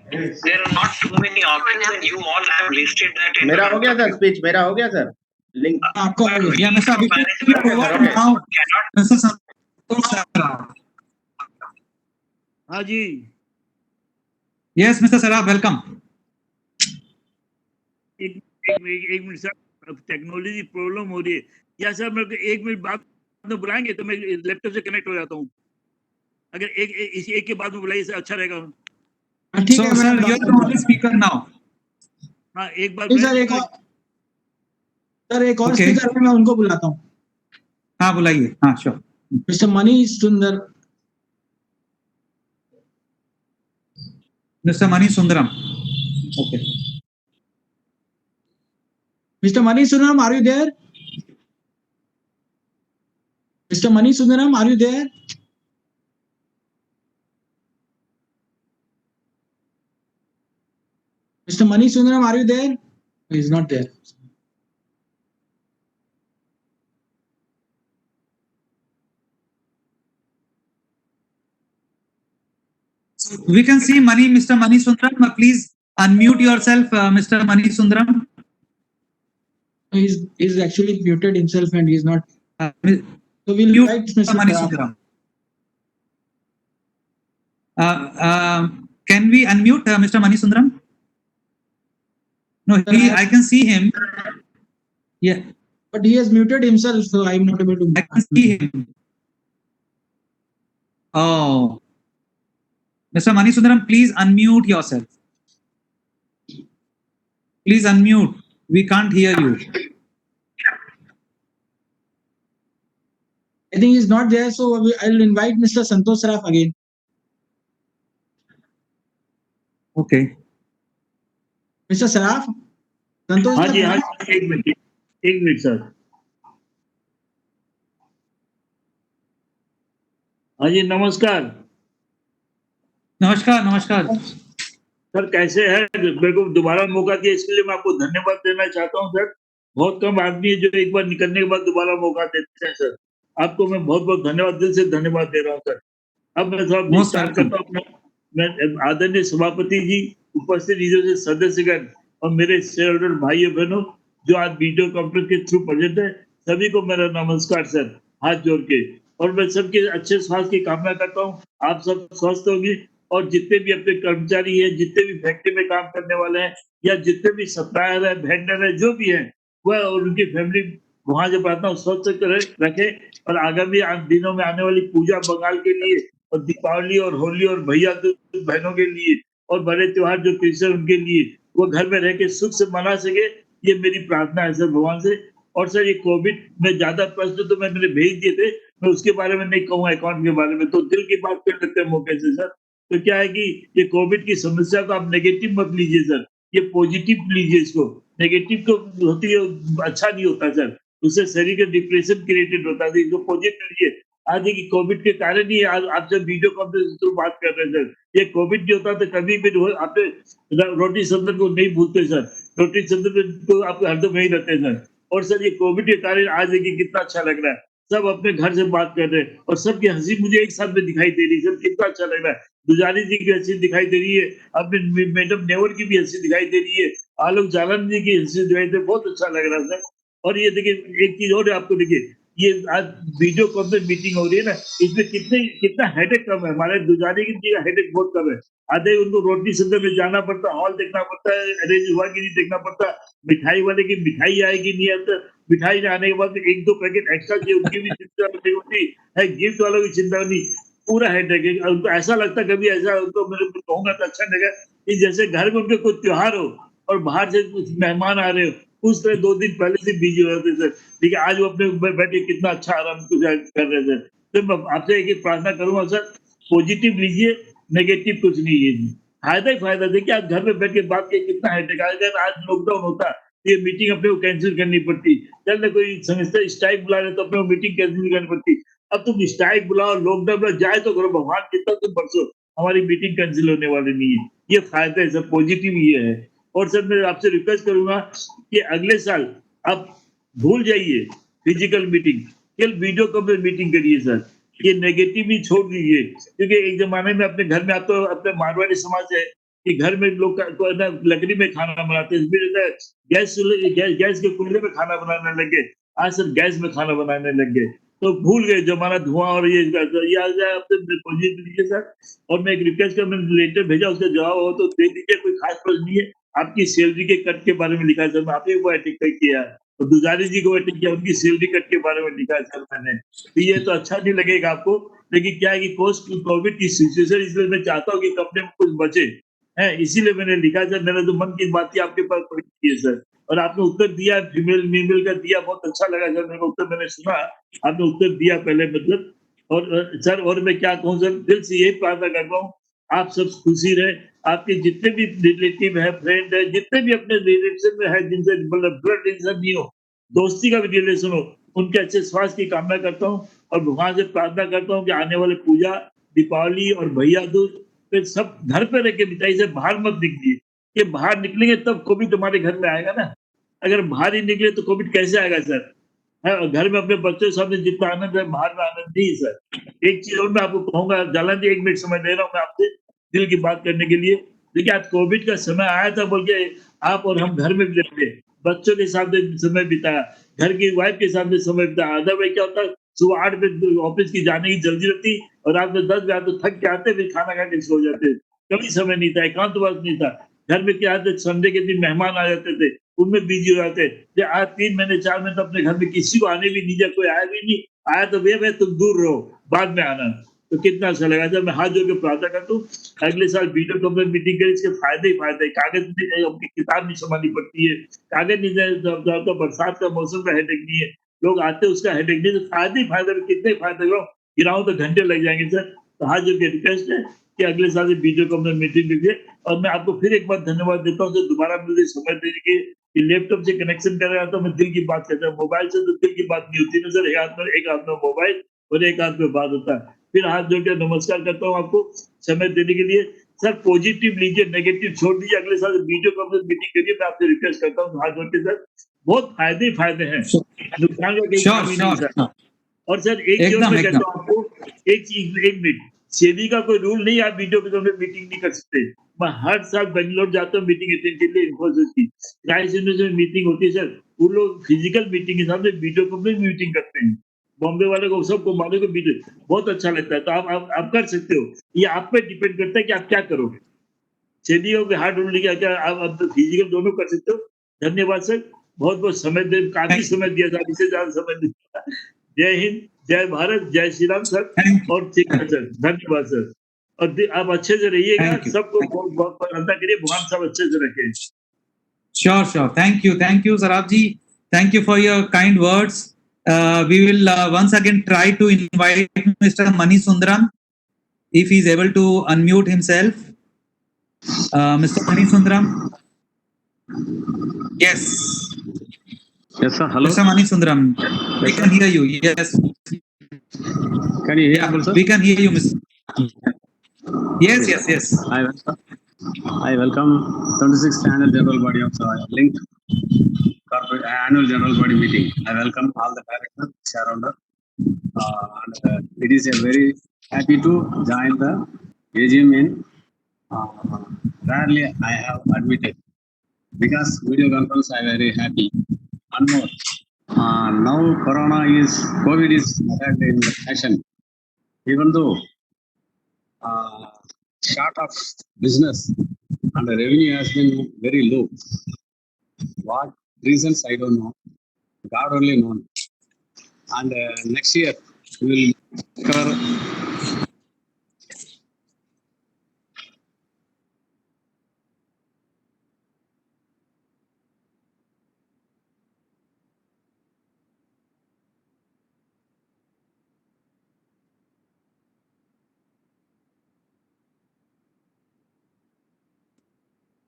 There are not too many options, and you all have listed that. In मेरा हो गया sir speech मेरा हो गया sir link आपका हो गया. Yeah, Mr. Abhishek, you are over Okay. now. Mr. Santosh Sarai. हाँ जी Yes, Mr. Sarai, welcome. एक मिनट सर टेक्नोलॉजी प्रॉब्लम हो रही है या सर मेरे को एक मिनट बाद में बुलाएंगे तो मैं लैपटॉप से कनेक्ट हो जाता हूँ अगर एक के बाद में बुलाइए सर अच्छा रहेगा. ठीक So, है sir, मैं you are the only speaker now. हाँ एक बार सर एक और Okay. स्पीकर है, मैं उनको बुलाता हूँ. हाँ, बुलाइए. हाँ, sure. Mr. Manish Sundar. Mr. Mani Sundaram. Okay. Mr. Manish Sundaram, are you there? Mr. Manish Sundaram, are you there? Mr. Manish Sundaram, are you there? He is not there. We can see Mr. Mani Sundaram. Please unmute yourself, Mr. Mani Sundaram. He's actually muted himself and he's not. Uh, So we'll mute invite Mr. Mani Saraf. Sundaram. Can we unmute Mr. Mani Sundaram? No, I can see him. Yeah, But he has muted himself, so I'm not able to. I can see him. Oh, Mr. Mani Sundaram, please unmute yourself. Please unmute. We can't hear you. I think he's not there, so I'll invite Mr. Santosh Saraf again. Okay. Mr. Saraf? Santosh हाँ जी Saraf? हाँ जी, एक minute sir. हाँ जी नमस्कार नमस्कार नमस्कार। Sir, कैसे हैं? मेरे को दोबारा मौका दिया इसके लिए मैं आपको धन्यवाद देना चाहता हूँ सर। बहुत कम आदमी है जो एक बार निकलने के बाद दोबारा मौका देते हैं सर। आपको मैं बहुत बहुत धन्यवाद, दिल से धन्यवाद दे रहा हूँ सर। अब मैं थोड़ा Most स्टार्ट welcome. करता हूँ अपना। मैं आदरणीय सभापति जी, उपस्थित लीडर सदस्यगण और मेरे शेयर होल्डर भाइयों बहनों जो आज वीडियो कॉन्फ्रेंस के थ्रू प्रेजेंट है, सभी को मेरा नमस्कार सर, हाथ जोड़ के। और मैं सबके अच्छे स्वास्थ्य की कामना करता हूँ। आप सब स्वस्थ होंगे और जितने भी अपने कर्मचारी हैं, जितने भी फैक्ट्री में काम करने वाले हैं या जितने भी सप्लायर है, वेंडर है, जो भी है, वह और उनकी फैमिली वहां से प्रार्थना स्वस्थ रखे और आगामी दिनों में आने वाली पूजा बंगाल के लिए और दीपावली और होली और भैया दूज बहनों के लिए और बड़े त्योहार जो क्रिश्चियन उनके लिए वो घर में रह के सुख से मना सके, ये मेरी प्रार्थना है सर भगवान से। और सर ये कोविड में ज्यादा प्रश्न तो मैंने भेज दिए थे, मैं उसके बारे में नहीं कहूँगा अकाउंट के बारे में, तो दिल की बात कर लेते हैं मौके से सर। तो क्या है कि ये कोविड की समस्या को आप नेगेटिव मत लीजिए सर, ये पॉजिटिव लीजिए इसको। नेगेटिव तो होती है अच्छा नहीं होता सर, उससे शरीर का डिप्रेशन क्रिएटेड होता है, इसको पॉजिटिव लीजिए। आज देखिए कोविड के कारण ही आज आपसे वीडियो कॉन्फ्रेंस थ्रू बात कर रहे हैं सर। ये कोविड जो होता तो कभी भी आपने रोटी सब्जी को नहीं भूलते सर, रोटी सब्जी तो आप हरदम वहीं रहते हैं सर। और सर ये कोविड के कारण आज देखिए कितना अच्छा लग रहा है, सब अपने घर से बात कर रहे हैं और सबकी हंसी मुझे एक साथ में दिखाई दे रही है सर, कितना अच्छा लग रहा है। दुजारी जी की हंसी दिखाई दे रही है, अपने मैडम नेवर की भी हंसी दिखाई दे रही है, आलोक जालन जी की हंसी दिखाई दे, बहुत अच्छा लग रहा है सर। और ये देखिए एक चीज और है आपको, देखिए ये आज वीडियो कॉन्फ्रेंस मीटिंग हो रही है ना, इसमें कितना हेडेक कम है, हमारे दुजारी की हेडेक बहुत कम है। आधे उनको रोटी सब्जी में जाना पड़ता, हॉल देखना पड़ता है, अरेंज हुआ कि नहीं देखना पड़ता, मिठाई वाले की मिठाई आएगी नहीं आता, मिठाई ने आने के बाद एक दो पैकेट एक्स्ट्रा चाहिए उनकी भी चिंता नहीं होती है, गिफ्ट वालों की चिंता नहीं, पूरा हेडेक है। उनको ऐसा लगता कभी ऐसा उनको मैं कहूंगा तो अच्छा लगा कि जैसे घर में उनके कोई त्योहार हो और बाहर से कुछ मेहमान आ रहे हो, उस तरह 2 दिन पहले से बिजी हो रहे थे सर। लेकिन आज वो अपने ऊपर बैठे कितना अच्छा आराम कर रहे थे। तो मैं आपसे एक प्रार्थना करूंगा सर, पॉजिटिव लीजिए, नेगेटिव कुछ नहीं है, फायदा ही फायदा। देखिए आप घर में बैठ के बात किए कितना हेडेक, अगर आज लॉकडाउन होता ये मीटिंग अपने को कैंसिल करनी पड़ती, चल कोई संस्था स्ट्राइक बुला रहे तो अपने को मीटिंग कैंसिल करनी पड़ती। अब तुम स्ट्राइक बुलाओ, लॉकडाउन बुलाओ, जाए तो करो, भगवान कितना तुम बरसो, हमारी मीटिंग कैंसिल होने वाली नहीं है। ये फायदा है सर, पॉजिटिव ये है। और सर मैं आपसे रिक्वेस्ट करूंगा कि अगले साल आप भूल जाइए फिजिकल मीटिंग, केवल वीडियो कॉन्फ्रेंस मीटिंग करिए सर, ये नेगेटिव ही छोड़ दीजिए। क्योंकि एक जमाने में अपने घर में, आप तो अपने मारवाड़ी समाज है कि घर में लोग लकड़ी में खाना बनाते हैं, गैस के कुल्ले में खाना बनाने लग गए, आज सर गैस में खाना बनाने लग गए, तो भूल गए जमाना धुआं और ये आ जाए अपने पॉजिटिव लीजिए सर। और मैं एक रिक्वेस्ट कर, मैंने लेटर भेजा, उसका जवाब हो तो दे दीजिए, कोई खास प्रश्न नहीं है। आपकी सैलरी के कट के बारे में लिखा है सर, मैं आप ही को अटैक किया और दुजारी जी को अटैक किया, उनकी सैलरी कट के बारे में लिखा है सर मैंने। तो ये तो अच्छा नहीं लगेगा आपको, लेकिन क्या है कि पोस्ट कोविड की सिचुएशन, इसलिए मैं चाहता हूँ कि कंपनी में कुछ बचे है, इसीलिए मैंने लिखा सर। मैंने तो मन की बात थी आपके पास पड़ी है सर, और आपने उत्तर दिया, फीमेल मेल का दिया, बहुत अच्छा लगा सर मेरे को उत्तर, मैंने सुना आपने उत्तर दिया पहले मतलब। और सर और मैं क्या कहूँ सर, दिल से यही प्रार्थना कर रहा हूँ आप सब खुशी रहे, आपके जितने भी रिलेटिव है, फ्रेंड है, जितने भी अपने रिलेशन में है, जिनसे मतलब ब्लड रिलेशन नहीं हो, दोस्ती का भी रिलेशन हो, उनके अच्छे स्वास्थ्य की कामना करता हूँ और भगवान से प्रार्थना करता हूँ कि आने वाले पूजा, दीपावली और भैया दूज पे सब घर पे रह के बिताई से बाहर मत निकलिए, कि बाहर निकलेंगे तब कोविड तुम्हारे घर में आएगा ना, अगर बाहर ही निकले तो कोविड कैसे आएगा सर। है घर में अपने बच्चों के सामने जितना आनंद है बाहर में आनंद नहीं सर। एक चीज और मैं आपको कहूंगा, जालन जी 1 मिनट समय ले रहा हूँ मैं आपसे, दिल की बात करने के लिए। देखिए आज कोविड का समय आया था बोल के आप और हम घर में भी रहते, बच्चों के साथ समय बिताया, घर की वाइफ के साथ समय बिताया। अदरवाइज क्या होता, सुबह 8 बजे ऑफिस की जाने की जल्दी रहती और रात में 10 बजे तो थक के आते, फिर खाना खा के सो जाते। कभी समय नहीं था, एकांतवास नहीं था। घर में क्या था, संडे के दिन मेहमान आ जाते थे, उनमें बिजी हो जाते। आज 3 महीने 4 महीने तो अपने घर में किसी को आने भी नहीं दिया, कोई आया भी नहीं, आया तो भैया तुम दूर रहो, बाद में आना। तो कितना अच्छा लगा। जब मैं हाथ जोड़ के प्रार्थना करता हूँ अगले साल वीडियो कॉन्फ्रेंस मीटिंग करें, इसके फायदे ही फायदे। कागज नहीं, अपनी किताब नहीं संभालनी पड़ती है, कागज नहीं, तो बरसात का मौसम का हेडेक नहीं है, लोग आते उसका हेडेक नहीं, तो फायदे ही फायदे। कितने फायदे गिनाऊं तो घंटे लग जाएंगे सर। तो हाथ जोड़ के रिक्वेस्ट है कि अगले साल से वीडियो कॉन्फ्रेंस मीटिंग रखिए। और मैं आपको फिर एक बार धन्यवाद देता हूँ सर, दोबारा मुझे समय देने के। लैपटॉप से कनेक्शन कर रहा था, मैं दिल की बात करता हूँ, मोबाइल से तो दिल की बात नहीं होती ना सर। एक हाथ में मोबाइल और एक हाथ में बात होता है। फिर हाथ जोड़ के नमस्कार करता हूँ आपको समय देने के लिए। सर पॉजिटिव लीजिए, नेगेटिव छोड़ दीजिए, अगले साल वीडियो कॉन्फ्रेंस मीटिंग करिए। मैं आपसे रिक्वेस्ट करता हूँ हाथ जोड़ के सर, बहुत फायदे ही फायदे हैं, नुकसान का कहीं काम ही नहीं सर। और सर एक चीज और मैं कहता हूँ आपको, एक चीज, 1 मिनट, सेबी का कोई रूल नहीं, आप वीडियो कॉन्फ्रेंस मीटिंग नहीं कर सकते। मैं हर साल बेंगलोर जाता हूँ मीटिंग अटेंड के लिए, इन्फोसिस की क्राइस्ट यूनिवर्सिटी में मीटिंग होती है सर। वो लोग फिजिकल मीटिंग के साथ वीडियो कॉन्फ्रेंस मीटिंग करते हैं। बॉम्बे वाले को, सबको मालूम है, वीडियो बहुत अच्छा लगता है। तो आप कर सकते हो, ये आप पे डिपेंड करता है कि आप क्या करोगे। सेबी के हार्ड रूल क्या क्या, आप फिजिकल दोनों कर सकते हो। धन्यवाद सर, बहुत बहुत समय दे, काफी समय दिया था, इससे ज्यादा समय नहीं दिया। जय हिंद, जय भारत, जय श्री राम सर। और ठीक है सर, धन्यवाद सर। और आप अच्छे से रहिएगा, सबको बहुत बहुत प्रार्थना करिए, भगवान सब अच्छे से रखें। Sure. Thank you, Sarab ji. Thank you for your kind words. We will once again try to invite Mr. Mani Sundaram if he is able to unmute himself. Mr. Mani Sundaram. Yes. Yes, sir. Hello. Mr. Mani Sundaram. We Yes, can sir. hear you. Yes. Can you hear me, sir? We can hear you, Mr. Yes. I welcome 26th annual general body of Link corporate annual general body meeting. I welcome all the directors, shareholder, and it is a very happy to join the AGM in. Rarely I have admitted because video conference I very happy. One more. Now COVID is attacked in fashion. Even though short of business and the revenue has been very low. What reasons I don't know. God only knows. And next year we will cover.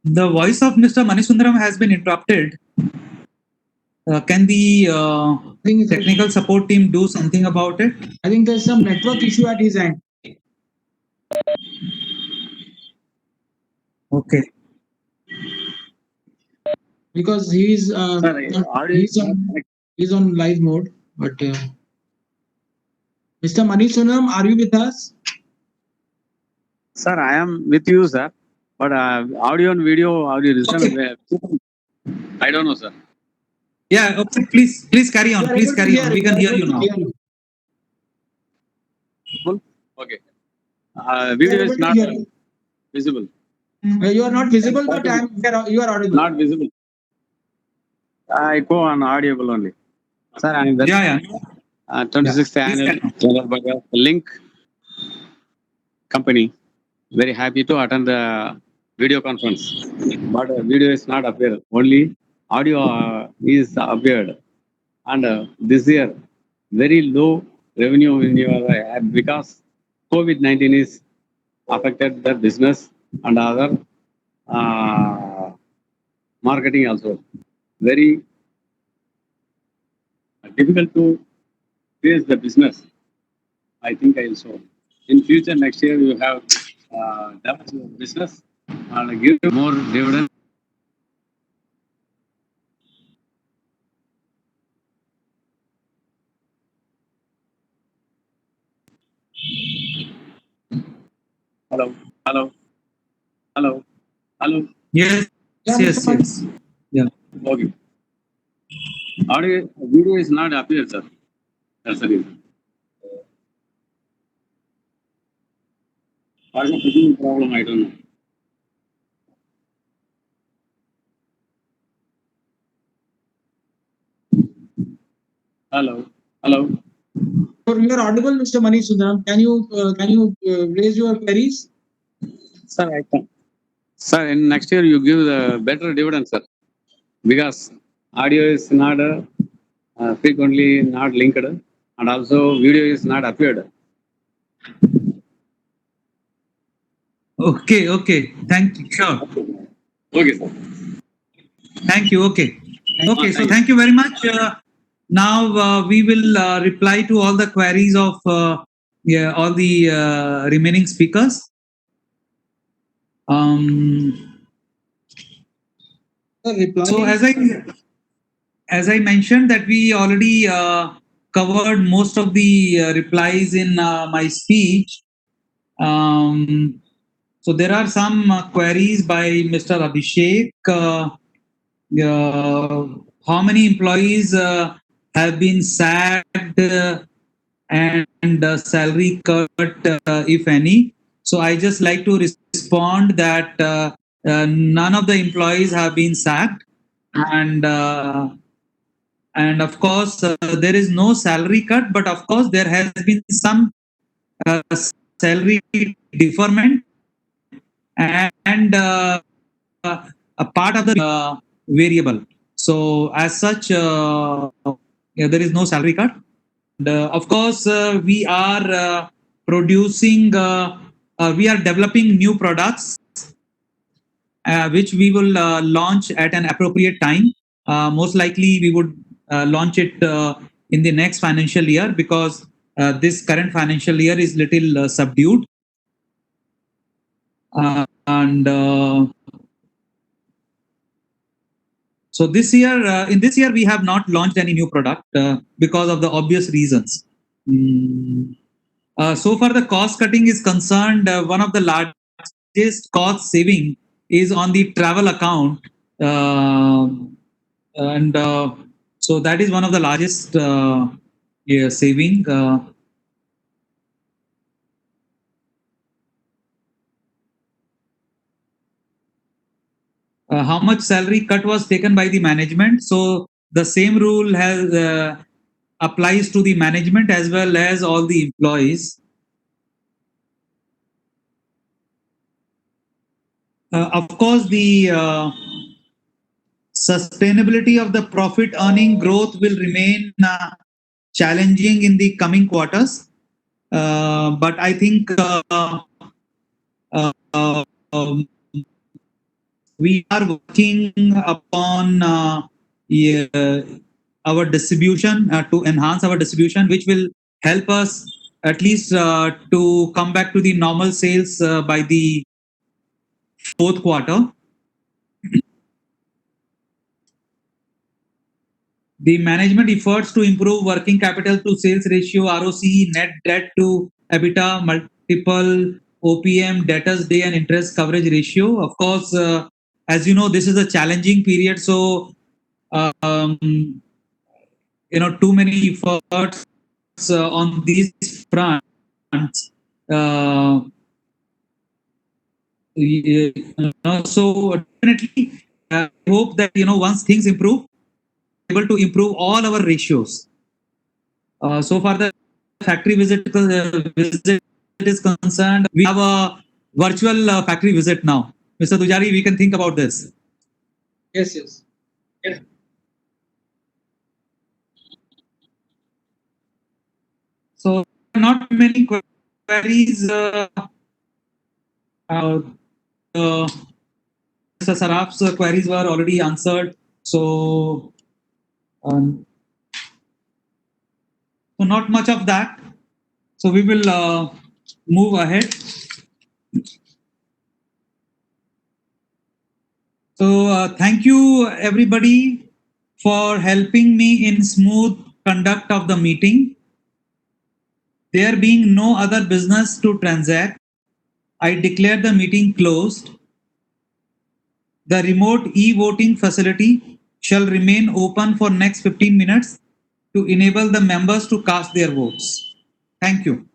The voice of Mr. Mani Sundaram has been interrupted. Can the technical support team do something about it? I think there's some network issue at his end. Okay. Because he's on live mode. But Mr. Mani Sundaram, are you with us? Sir, I am with you, sir. But audio and video, Okay. I don't know, sir. Yeah, okay, please carry on. Please carry on. We can hear you now. Okay. Video is not visible. You are not visible, but you are audible. Not visible. I go on audible only. Sir, I am 26th annual general body of Link company. Very happy to attend the video conference. But video is not appeared. Only audio is appeared. And this year, very low revenue in your app because COVID-19 is affected the business and other marketing also. Very difficult to face the business. I think I will show. In future, next year, you have developed your business and give more dividend. Hello. Hello. Hello. Yes, Yeah, yes, Mr. Mani. yes. Yeah. Okay. Audio video is not appear, sir. That's the reason. What is the technical problem? I don't know. Hello. Hello. You are audible, Mr. Manish Sundaram. Can you raise your queries? Sir, I can. Sir, in next year you give the better dividend, sir, because audio is not frequently not linked, and also video is not appeared. Okay, okay. Thank you. Sure. Okay, sir. Thank you. Okay. Okay. So Thank you. thank you very much. Now we will reply to all the queries of all the remaining speakers. So as I mentioned that we already covered most of the replies in my speech. So there are some queries by Mr. Abhishek. How many employees have been sacked and salary cut, if any? So I just like to respond that none of the employees have been sacked, and of course there is no salary cut, but of course there has been some salary deferment and a part of the variable. So as such, there is no salary cut. And, of course, we are producing, we are developing new products, which we will launch at an appropriate time. Most likely, we would launch it in the next financial year, because this current financial year is little subdued. So this year, in this year, we have not launched any new product because of the obvious reasons. So far, the cost cutting is concerned, one of the largest cost saving is on the travel account, and so that is one of the largest saving. How much salary cut was taken by the management? So the same rule has applies to the management as well as all the employees. Of course, the sustainability of the profit earning growth will remain challenging in the coming quarters. But I think we are working upon our distribution to enhance our distribution, which will help us at least to come back to the normal sales by the fourth quarter. The management efforts to improve working capital to sales ratio, ROCE, net debt to EBITDA multiple, OPM, debtors day, and interest coverage ratio. Of course, as you know, this is a challenging period. So, too many efforts on these fronts. So definitely, I hope that once things improve, able to improve all our ratios. So far, the factory visit is concerned, we have a virtual factory visit now. Mr. Dujari, we can think about this. Yes. So not many queries. Mr. Saraf's queries were already answered. So not much of that. So we will move ahead. So thank you everybody for helping me in smooth conduct of the meeting. There being no other business to transact, I declare the meeting closed. The remote e-voting facility shall remain open for next 15 minutes to enable the members to cast their votes. Thank you.